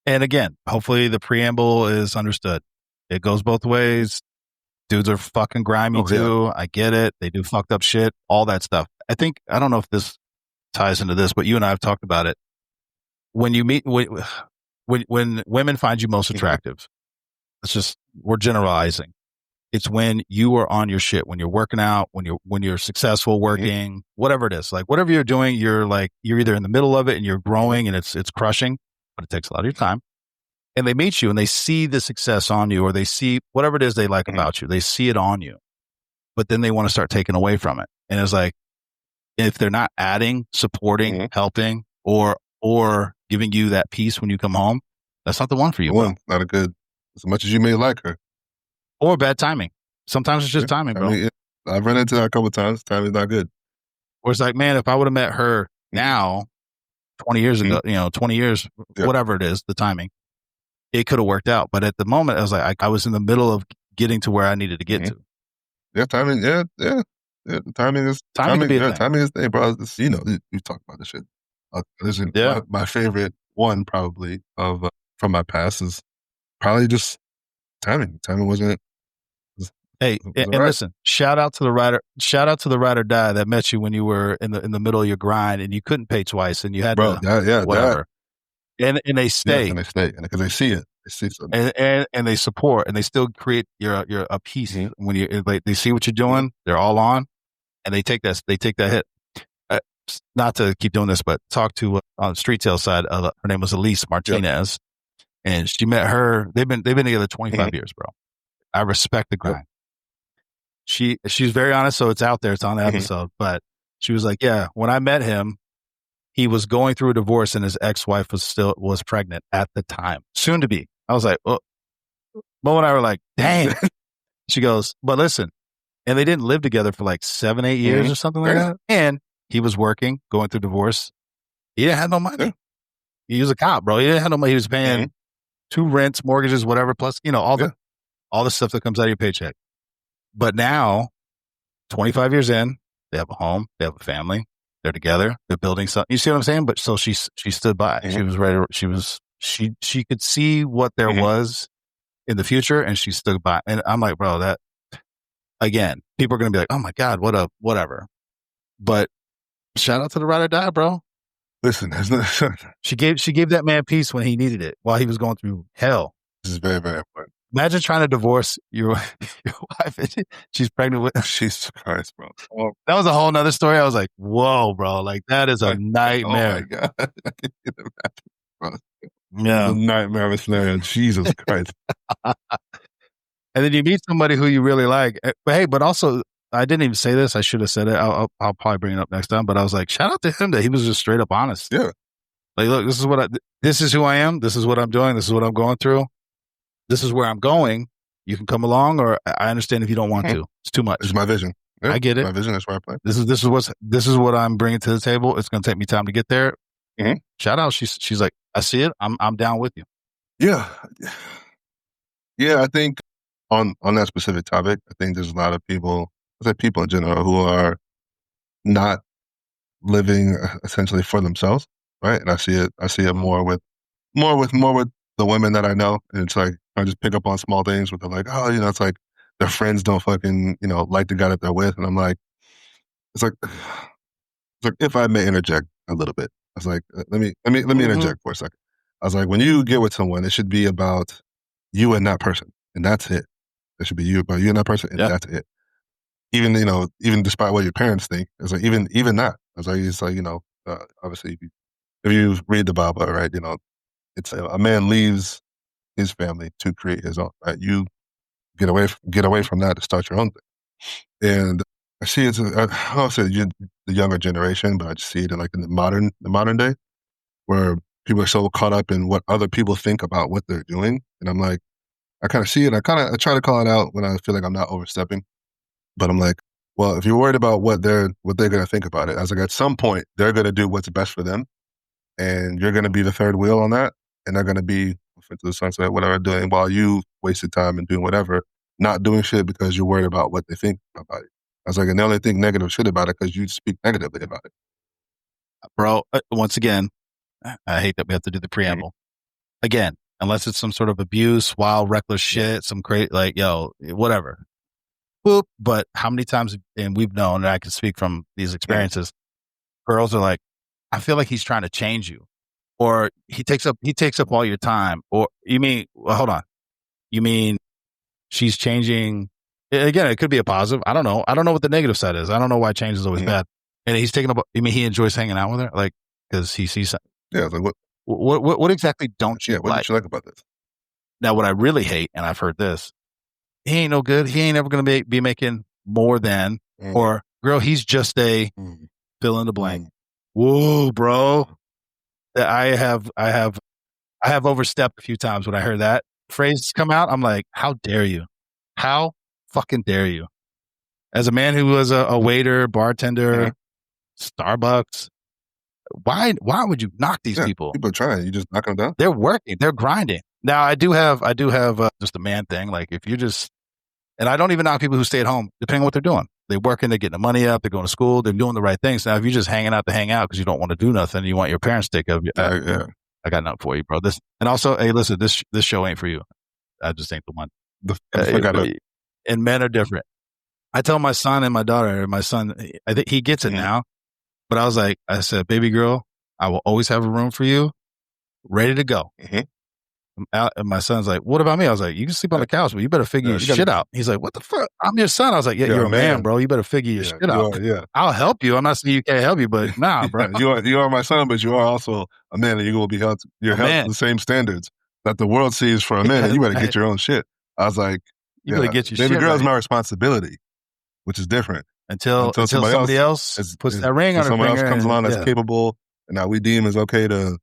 And again, hopefully the preamble is understood. It goes both ways. Dudes are fucking grimy too. Yeah. I get it. They do fucked up shit, all that stuff. I don't know if this ties into this, but you and I have talked about it. When when women find you most attractive, we're generalizing. It's when you are on your shit, when you're working out, when you're successful working, whatever it is, like whatever you're doing, you're either in the middle of it and you're growing and it's crushing, but it takes a lot of your time. And they meet you and they see the success on you, or they see whatever it is they like about you. They see it on you, but then they want to start taking away from it. And it's like, if they're not adding, supporting, helping, or giving you that peace when you come home, that's not the one for you. Not a good, as much as you may like her. Or bad timing. Sometimes it's just timing, bro. I've run into that a couple of times. Timing's not good. Or it's like, man, if I would have met her now, 20 years ago, 20 years, whatever it is, the timing, it could have worked out. But at the moment, I was like, I was in the middle of getting to where I needed to get to. Yeah, timing. Yeah. Timing is timing is thing, bro. You talk about this shit. Listen, my favorite one probably of from my past is probably just timing. Timing wasn't. Hey, and listen, shout out to the ride or die that met you when you were in the middle of your grind and you couldn't pay twice and you had whatever. And they stay. And they stay. And because they see it. They see something. And they support and they still create a piece when they see what you're doing, they're all on and they take that hit. Not to keep doing this, but talk to on the street sales side, her name was Elise Martinez. And she met her, they've been together 25 years, bro. I respect the grind. She's very honest, so it's out there. It's on the episode. But she was like, yeah, when I met him, he was going through a divorce and his ex-wife was pregnant at the time, soon to be. I was like, oh. Mo and I were like, dang. She goes, but listen, and they didn't live together for like 7-8 years or something like that. And he was working, going through divorce. He didn't have no money. He was a cop, bro. He didn't have no money. He was paying 2 rents, mortgages, whatever, plus, all the stuff that comes out of your paycheck. But now, 25 years in, they have a home, they have a family, they're together, they're building something. You see what I'm saying? But so she stood by. She was ready. She could see what there was in the future, and she stood by. And I'm like, bro, that again, people are gonna be like, oh my God, whatever. But shout out to the ride or die, bro. Listen, she gave that man peace when he needed it while he was going through hell. This is very, very important. Imagine trying to divorce your wife and she's pregnant with. Jesus Christ, bro. Oh, that was a whole nother story. I was like, whoa, bro. Like, that is a nightmare. Oh, my God. I can't get it back, bro. Yeah. A nightmare scenario. Jesus Christ. And then you meet somebody who you really like. But hey, but also, I didn't even say this. I should have said it. I'll probably bring it up next time. But I was like, shout out to him that he was just straight up honest. Yeah. Like, look, this is who I am. This is what I'm doing. This is what I'm going through. This is where I'm going. You can come along, or I understand if you don't want to. It's too much. It's my vision. Yeah, I get it. My vision is where I play. This is what I'm bringing to the table. It's going to take me time to get there. Shout out. She's like, I see it. I'm down with you. Yeah. I think on that specific topic, I think there's a lot of people, I say people in general, who are not living essentially for themselves, right? And I see it more with the women that I know, and it's like I just pick up on small things where they're like, oh, it's like their friends don't fucking, like the guy that they're with, and I'm like, it's like if I may interject a little bit, I was like, let me interject for a second. I was like, when you get with someone, it should be about you and that person, and that's it. It should be you and that person, and that's it. Even despite what your parents think, it's like even that. I was like, it's like obviously if you read the Bible, right, it's a man leaves his family to create his own. Right? You get away from that to start your own thing. And I see I don't say the younger generation, but I just see it in the modern day, where people are so caught up in what other people think about what they're doing. And I'm like, I kind of see it. I try to call it out when I feel like I'm not overstepping. But I'm like, well, if you're worried about what they're going to think about it, I was like, at some point they're going to do what's best for them, and you're going to be the third wheel on that. And they're going to be into the sunset, whatever, doing while you wasted time and doing whatever, not doing shit because you're worried about what they think about it. I was like, and they only think negative shit about it because you speak negatively about it. Bro, once again, I hate that we have to do the preamble. Again, unless it's some sort of abuse, wild, reckless shit, some crazy, whatever. Boop. But how many times, and we've known, and I can speak from these experiences, girls are like, I feel like he's trying to change you. or he takes up all your time, or you mean, well, hold on. You mean she's changing again? It could be a positive. I don't know. I don't know what the negative side is. I don't know why change is always bad. And he's taking up. You mean he enjoys hanging out with her, like because he sees something? Yeah. Like what exactly don't you what like? What you like about this? Now, what I really hate, and I've heard this, he ain't no good. He ain't ever going to be making more than, or girl, he's just a fill in the blank. Whoa, bro. I have overstepped a few times when I heard that phrase come out. I'm like, how dare you? How fucking dare you? As a man who was a waiter, bartender, Starbucks, why would you knock these people? People are trying. You just knock them down. They're working. They're grinding. Now, I do have just a man thing. Like if you just, and I don't even knock people who stay at home, depending on what they're doing. They're working, they're getting the money up, they're going to school, they're doing the right things. Now, if you're just hanging out to hang out because you don't want to do nothing, you want your parents to take care of you. I got nothing for you, bro. And also, hey, listen, this show ain't for you. I just ain't the one. And men are different. I tell my son and my daughter, my son, I think he gets it now. But I said, baby girl, I will always have a room for you, ready to go. And my son's like, what about me? I was like, you can sleep on the couch, but you better figure your shit out. He's like, what the fuck? I'm your son. I was like, yeah, you're a man, bro. You better figure your shit out. I'll help you. I'm not saying you can't help you, but nah, bro. You are my son, but you are also a man, and you will be held to the same standards that the world sees for a man. And you better get your own shit. I was like, you better get your shit. Baby girl is my responsibility, which is different. Until somebody else puts that ring on her finger. Someone else comes along that's capable, and now we deem is okay to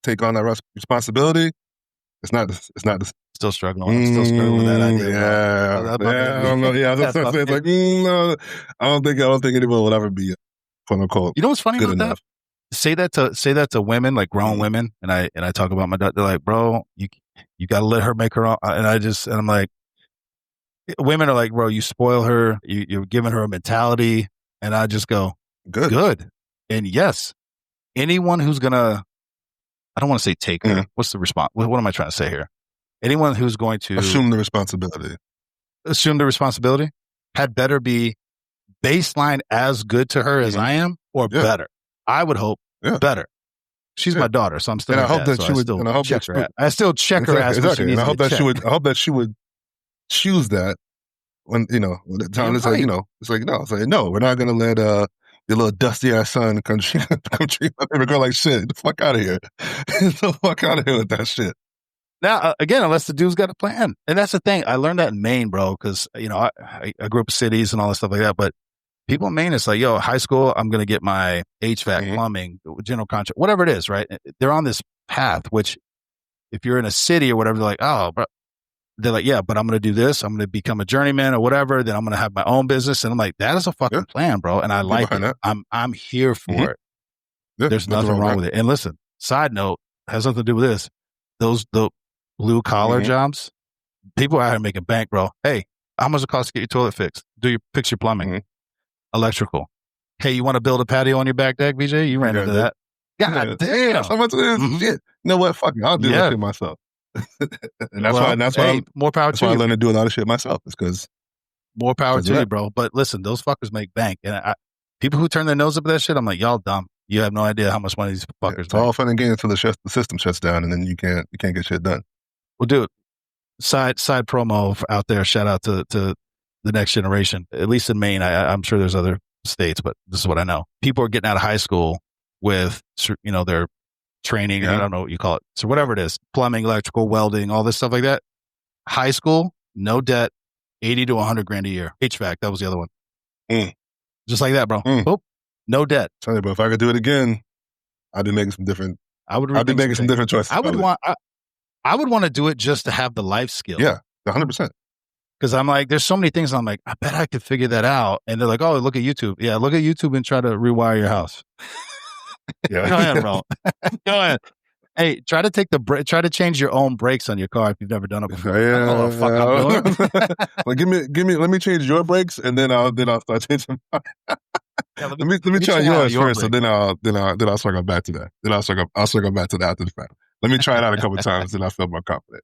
take on that responsibility. It's not. Still struggling. I'm still struggling with that idea. Yeah, I don't know. Yeah, it's like no. I don't think anyone will ever be quote unquote. You know what's funny about that? Say that to women, like grown women, and I talk about my daughter. They're like, bro, you got to let her make her own. And I'm like, women are like, bro, you spoil her. You're giving her a mentality, and I just go, good. And yes, anyone who's gonna. I don't want to say take her. What's the response? What am I trying to say here? Anyone who's going to assume the responsibility had better be baseline as good to her as I am, or better. I would hope better. She's my daughter, so I'm still. And I hope that she would. And I hope check her. I still check her ass. Exactly. And I hope that she would. I hope that she would choose that when when the time is like it's like no, we're not gonna let your little dusty ass son come treat my favorite girl like shit. Get the fuck out of here. Get the fuck out of here with that shit. Now, again, unless the dude's got a plan. And that's the thing. I learned that in Maine, bro, because, I grew up in cities and all that stuff like that. But people in Maine, it's like, high school, I'm going to get my HVAC, plumbing, general contract, whatever it is, right? They're on this path, which if you're in a city or whatever, they're like, oh, bro. They're like, yeah, but I'm going to do this. I'm going to become a journeyman or whatever. Then I'm going to have my own business. And I'm like, that is a fucking plan, bro. And I like it. I'm here for it. Yeah, there's nothing wrong with it. And listen, side note, has nothing to do with this. The blue collar jobs, people out here making bank, bro. Hey, how much it costs to get your toilet fixed? Fix your plumbing, electrical. Hey, you want to build a patio on your back deck, BJ? You ran into that. God damn. How much of this shit? You know what? Fuck it. I'll do that shit myself. And that's why more power to you. I learned to do a lot of shit myself. It's because more power to you, bro. But listen, those fuckers make bank, and people who turn their nose up at that shit, I'm like, y'all dumb. You have no idea how much money these fuckers make. It's all fun and games until the system shuts down, and then you can't get shit done. Well, dude, side promo out there. Shout out to the next generation. At least in Maine, I'm sure there's other states, but this is what I know. People are getting out of high school with their training, I don't know what you call it. So whatever it is, plumbing, electrical, welding, all this stuff like that. High school, no debt, 80 to 100 grand a year. HVAC, that was the other one. Just like that, bro. Oh, no debt. Tell you, bro, if I could do it again, I'd be making some different. I'd be making some different choices. I would want to do it just to have the life skill. Yeah, 100%. Because I'm like, there's so many things. I'm like, I bet I could figure that out. And they're like, oh, look at YouTube. Yeah, look at YouTube and try to rewire your house. Yeah. Go ahead, bro. Go ahead. Hey, try to change your own brakes on your car if you've never done it before. I'm doing. Let me change your brakes, and then I'll start changing mine. Let me try yours first, and then I'll circle back to that. Then I'll circle back to that after the fact. Let me try it out a couple of times, then I feel more confident.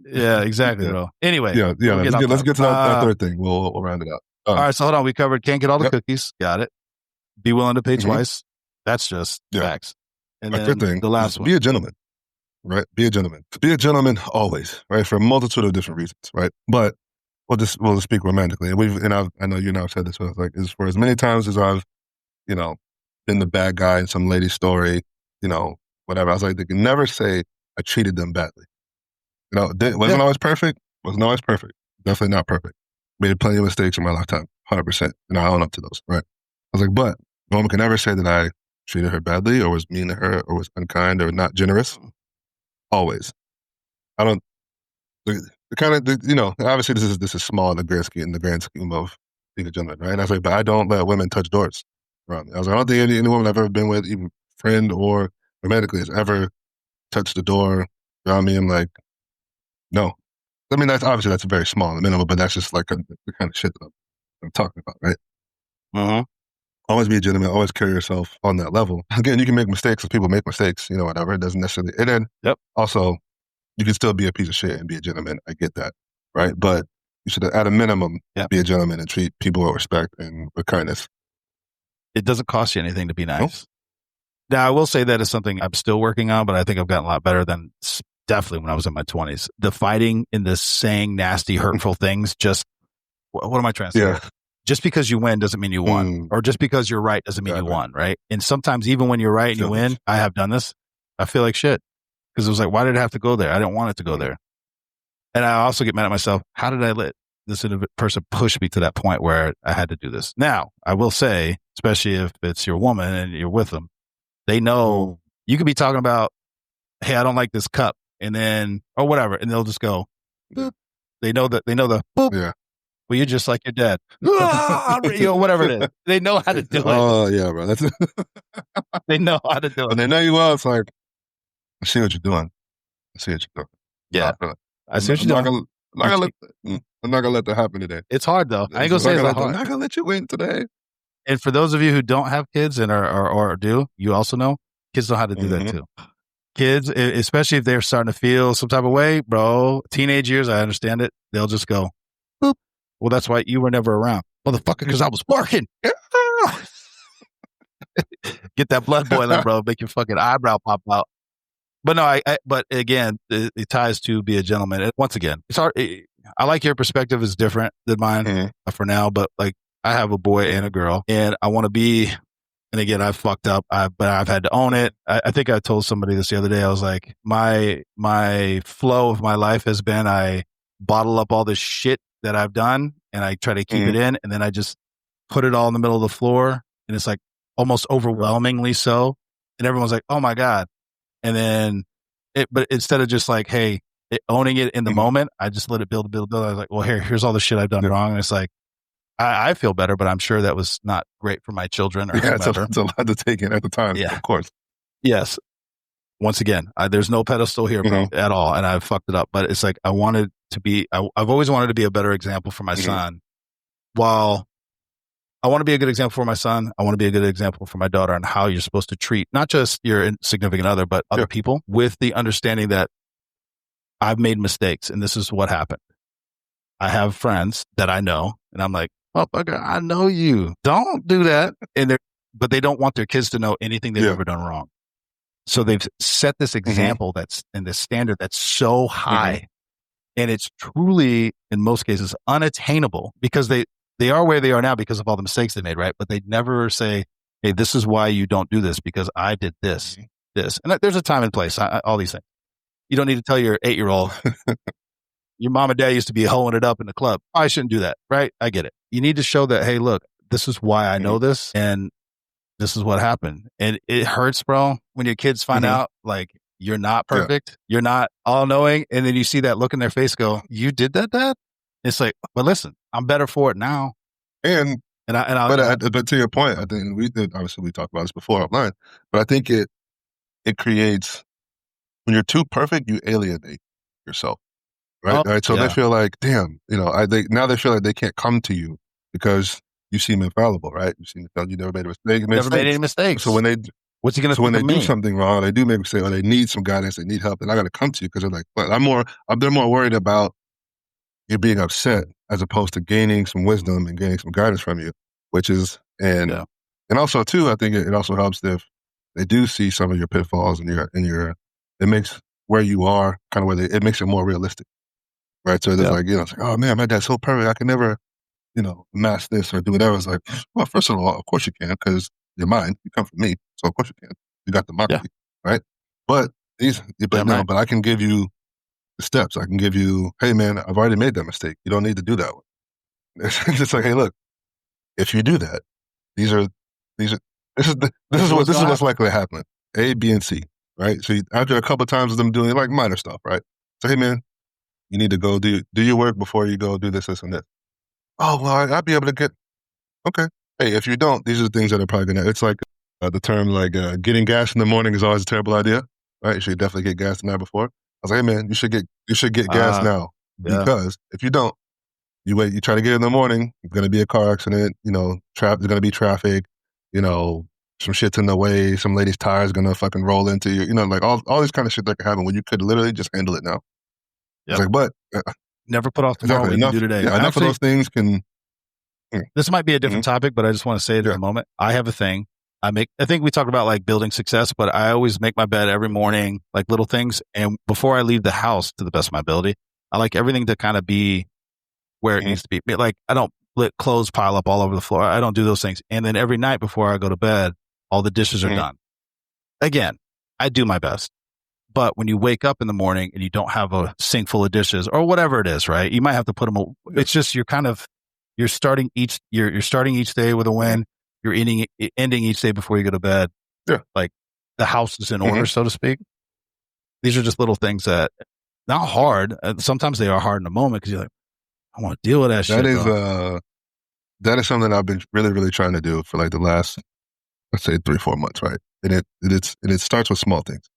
Yeah, exactly, bro. Anyway, let's get to that third thing. We'll round it out. All right, so hold on. We covered can't get all the cookies. Got it. Be willing to pay twice. That's just facts. And like your then thing the last one. Be a gentleman, right? Be a gentleman. Be a gentleman always, right? For a multitude of different reasons, right? But we'll just speak romantically. I know you and I've said this, but it's like, is for as many times as I've, you know, been the bad guy in some lady's story, you know, whatever. I was like, they can never say I treated them badly. You know, wasn't always perfect. Wasn't always perfect. Definitely not perfect. Made plenty of mistakes in my lifetime, 100%. And I own up to those, right? I was like, but no one can never say that I treated her badly or was mean to her or was unkind or not generous. Always. I don't, the kind of, you know, obviously this is small in the grand scheme of being a gentleman, right? And I was like, but I don't let women touch doors around me. I was like, I don't think any woman I've ever been with, even friend or romantically, has ever touched the door around me. I'm like, no. I mean, that's very small, the minimum, but that's just like the kind of shit that I'm talking about, right? Uh-huh. Always be a gentleman. Always carry yourself on that level. Again, you can make mistakes. People make mistakes, you know, whatever. It doesn't necessarily. And then also, you can still be a piece of shit and be a gentleman. I get that, right? But you should, at a minimum, be a gentleman and treat people with respect and with kindness. It doesn't cost you anything to be nice. Nope. Now, I will say that is something I'm still working on, but I think I've gotten a lot better than definitely when I was in my 20s. The fighting and the saying nasty, hurtful things, just, what am I trying to say? Yeah. Just because you win doesn't mean you won. Or just because you're right doesn't mean you won, right? And sometimes even when you're right and you win, I have done this, I feel like shit. Because it was like, why did it have to go there? I didn't want it to go there. And I also get mad at myself. How did I let this person push me to that point where I had to do this? Now, I will say, especially if it's your woman and you're with them, they know you could be talking about, hey, I don't like this cup. And then, or whatever. And they'll just go, boop. They know the boop. Yeah. Well, you're just like your dad. You know, whatever it is. They know how to do it. Oh, yeah, bro. They know how to do it. When they know you well, it's like, I see what you're doing. I see what you're doing. Yeah. I see what you're doing. I'm not going to let that happen today. It's hard, though. I ain't going to say it's hard. I'm not going to let you win today. And for those of you who don't have kids and or do, you also know, kids know how to do that too. Kids, especially if they're starting to feel some type of way, bro, teenage years, I understand it. They'll just go, boop. Well, that's why you were never around. Motherfucker, because I was working. Get that blood boiling, bro. Make your fucking eyebrow pop out. But no, but again, it ties to be a gentleman. Once again, it's hard. I like your perspective is different than mine for now, but like I have a boy and a girl and I want to be, and again, I've fucked up, but I've had to own it. I think I told somebody this the other day. I was like, my flow of my life has been, I bottle up all this shit that I've done and I try to keep it in. And then I just put it all in the middle of the floor. And it's like almost overwhelmingly so. And everyone's like, oh my God. And then but instead of just like, hey, owning it in the moment, I just let it build. I was like, well, here's all the shit I've done wrong. And it's like, I feel better, but I'm sure that was not great for my children or whomever. It's a lot to take in at the time. Yeah. Of course. Yes. Once again, there's no pedestal here at all. And I've fucked it up, but it's like, I've always wanted to be a better example for my son. While I want to be a good example for my son, I want to be a good example for my daughter on how you're supposed to treat not just your significant other, but other people, with the understanding that I've made mistakes and this is what happened. I have friends that I know and I'm like, oh, fucker, I know you. Don't do that. But they don't want their kids to know anything they've ever done wrong. So they've set this example that's in this standard that's so high. And it's truly, in most cases, unattainable because they are where they are now because of all the mistakes they made, right? But they never say, hey, this is why you don't do this because I did this. And there's a time and place, all these things. You don't need to tell your 8-year-old, your mom and dad used to be hoeing it up in the club. I shouldn't do that, right? I get it. You need to show that, hey, look, this is why I know this and this is what happened. And it hurts, bro, when your kids find out, like, you're not perfect. You're not all knowing. And then you see that look in their face go, you did that, Dad? It's like, but listen, I'm better for it now. But to your point, I think obviously we talked about this before offline, but I think it creates, when you're too perfect, you alienate yourself. Right. Right. So they feel like, damn, you know, now they feel like they can't come to you because you seem infallible, right? You never made a mistake. Never made any mistakes. So when they do something wrong, they do make a mistake, or they need some guidance, they need help, and I got to come to you because they're like, but they're more worried about you being upset as opposed to gaining some wisdom and gaining some guidance from you, which is, and also too, I think it also helps if they do see some of your pitfalls and it makes where you are kind of it makes it more realistic, right? So it's like, it's like, oh man, my dad's so perfect. I can never, mask this or do whatever. It's like, well, first of all, of course you can, because you're mine. You come from me, so of course you can. You got the moxie, right? But but I can give you the steps. I can give you, hey man, I've already made that mistake. You don't need to do that one. It's just like, hey, look, if you do that, these are this is what's likely to happen. A, B, and C, right? So after a couple of times of them doing like minor stuff, right? So hey man, you need to go do your work before you go do this, and this. Oh well, I'll be able to get. Okay. Hey, if you don't, these are the things that are probably gonna. It's like the term like getting gas in the morning is always a terrible idea, right? You should definitely get gas the night before. I was like, hey man, you should get gas now, because if you don't, you wait, you try to get it in the morning, it's gonna be a car accident. There's gonna be traffic. Some shit's in the way. Some lady's tire's gonna fucking roll into you. Like all this kind of shit that could happen when you could literally just handle it now. It's like, but never put off tomorrow what you can do today. Yeah, enough of those things can. This might be a different topic, but I just want to say it at the moment. I have a thing. I think we talk about like building success, but I always make my bed every morning, like little things. And before I leave the house, to the best of my ability, I like everything to kind of be where it needs to be. Like I don't let clothes pile up all over the floor. I don't do those things. And then every night before I go to bed, all the dishes are done. Again, I do my best. But when you wake up in the morning and you don't have a sink full of dishes or whatever it is, right? You might have to put them. It's just you're starting each day with a win. You're ending each day before you go to bed. Yeah, like the house is in order, so to speak. These are just little things that not hard. Sometimes they are hard in the moment because you're like, I want to deal with that shit. That is something I've been really, really trying to do for like the last, let's say 3-4 months, right? And it starts with small things.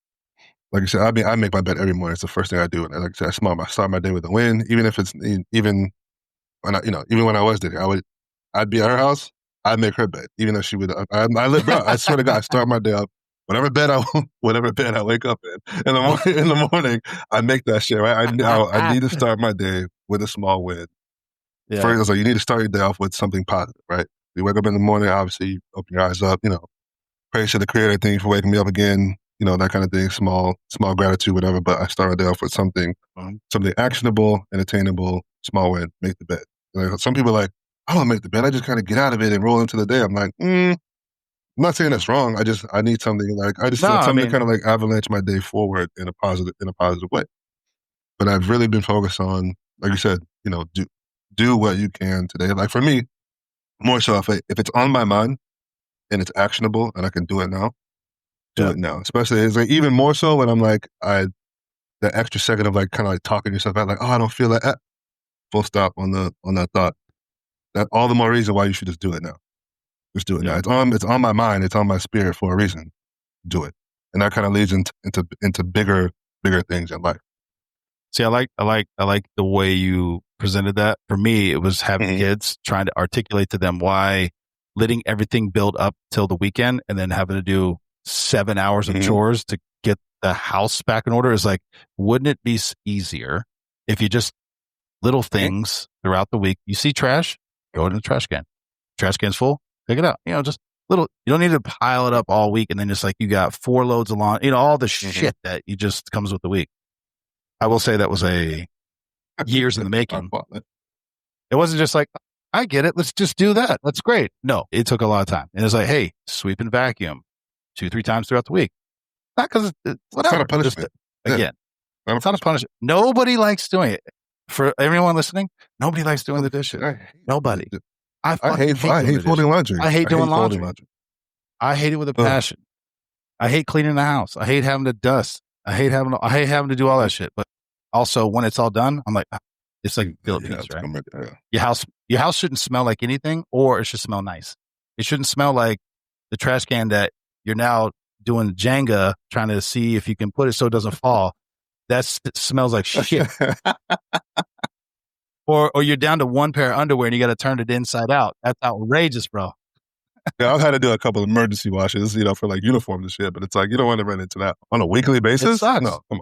Like I said, I make my bed every morning. It's the first thing I do. And like I said, I start my day with a win. Even if it's even when I was dating, I'd be at her house. I'd make her bed, even though she would. I swear to God, I start my day up. Whatever bed I wake up in the morning, I make that shit, right? I need to start my day with a small win. Yeah. First, I was like, you need to start your day off with something positive, right? You wake up in the morning, obviously, you open your eyes up, praise to the Creator, thank you for waking me up again, that kind of thing, small gratitude, whatever. But I start my day off with something actionable and attainable, small win, make the bed. Like, some people are like, I don't make the bed, I just kind of get out of it and roll into the day. I'm like, I'm not saying that's wrong. I need something like to kind of like avalanche my day forward in a positive way. But I've really been focused on, like you said, do what you can today. Like for me, more so if it's on my mind and it's actionable and I can do it now, do it now. Especially it's like even more so when I'm like that extra second of like kind of like talking yourself out, like, oh, I don't feel that. Full stop on that thought. That all the more reason why you should just do it now. Just do it now. It's on my mind. It's on my spirit for a reason. Do it, and that kind of leads into bigger things in life. See, I like the way you presented that. For me, it was having kids, trying to articulate to them why letting everything build up till the weekend and then having to do 7 hours of chores to get the house back in order is like, wouldn't it be easier if you just little things throughout the week? You see trash, go in the trash can. Trash can's full, pick it up. Just little. You don't need to pile it up all week and then just like you got 4 loads of laundry. All the shit that you just comes with the week. I will say that was a years in the making. It wasn't just like, I get it, let's just do that. That's great. No, it took a lot of time. And it's like, hey, sweep and vacuum 2-3 times throughout the week. Not because it's whatever. It's not a punishment. Again, it's not a punishment. Nobody likes doing it. For everyone listening, nobody likes doing the dishes. Nobody. I hate folding laundry. I hate doing laundry. I hate it with a passion. I hate cleaning the house. I hate having to dust. I hate having to do all that shit. But also, when it's all done, I'm like, it's like Philippines, right? Your house shouldn't smell like anything, or it should smell nice. It shouldn't smell like the trash can that you're now doing Jenga, trying to see if you can put it so it doesn't fall. That smells like shit. Or you're down to one pair of underwear and you got to turn it inside out. That's outrageous, bro. Yeah, I've had to do a couple of emergency washes, for like uniforms and shit. But it's like you don't want to run into that on a weekly basis. It sucks. No, come on.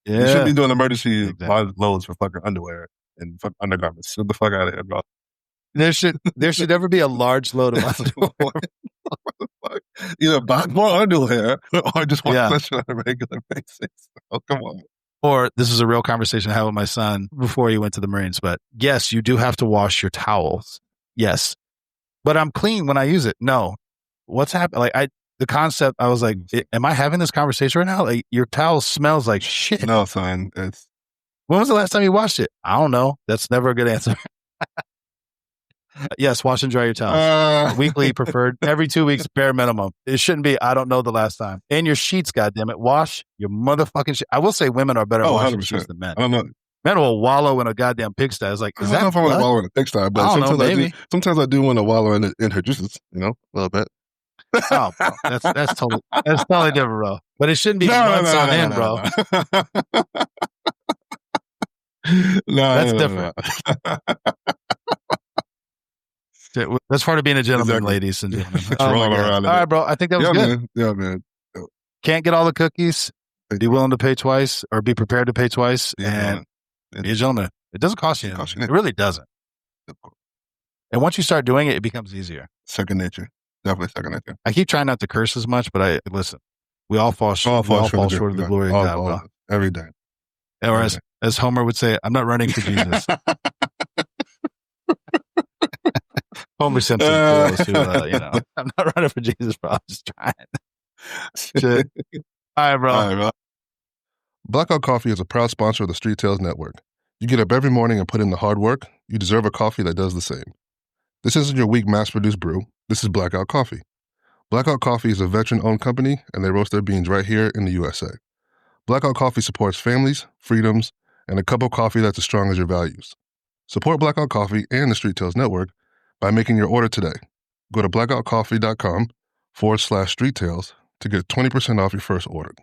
Yeah. You shouldn't be doing emergency loads for fucking underwear and fucking undergarments. Get the fuck out of here, bro. There should never be a large load of underwear. Either buy more underwear or just wash Yeah. that shit on a regular basis. Oh, come on. Or this is a real conversation I had with my son before he went to the Marines. But yes, you do have to wash your towels. Yes. But I'm clean when I use it. No. What's happening? Like the concept, I was like, am I having this conversation right now? Like your towel smells like shit. No, son. It's When was the last time you washed it? I don't know. That's never a good answer. Yes, wash and dry your towels. Weekly preferred. Every 2 weeks, bare minimum. It shouldn't be, I don't know the last time. And your sheets, goddammit. Wash your motherfucking shit. I will say women are better at washing 100%. sheets than men. I don't know. Men will wallow in a goddamn pigsty. It's like, I don't know if I want to wallow in a pigsty, but sometimes I do want to wallow in her juices, a little bit. Oh, bro. That's totally different, bro. But it shouldn't be months on end, bro. That's different. That's part of being a gentleman, exactly. Ladies and gentlemen. All right, bro. I think that was good. Man. Yeah, man. Can't get all the cookies. Be willing to pay twice, or be prepared to pay twice, and be a gentleman. It doesn't cost you anything. It really doesn't. And once you start doing it, it becomes easier. Second nature. Definitely second nature. I keep trying not to curse as much, but listen. We all fall short of the glory of God, bro. Every day. Or as Homer would say, I'm not running for Jesus. Homer Simpson, for those who, I'm not running for Jesus, bro. I'm just trying. Shit. All right, bro. Blackout Coffee is a proud sponsor of the Street Tales Network. You get up every morning and put in the hard work. You deserve a coffee that does the same. This isn't your weak mass-produced brew. This is Blackout Coffee. Blackout Coffee is a veteran-owned company, and they roast their beans right here in the USA. Blackout Coffee supports families, freedoms, and a cup of coffee that's as strong as your values. Support Blackout Coffee and the Street Tales Network by making your order today. Go to blackoutcoffee.com/streettales to get 20% off your first order.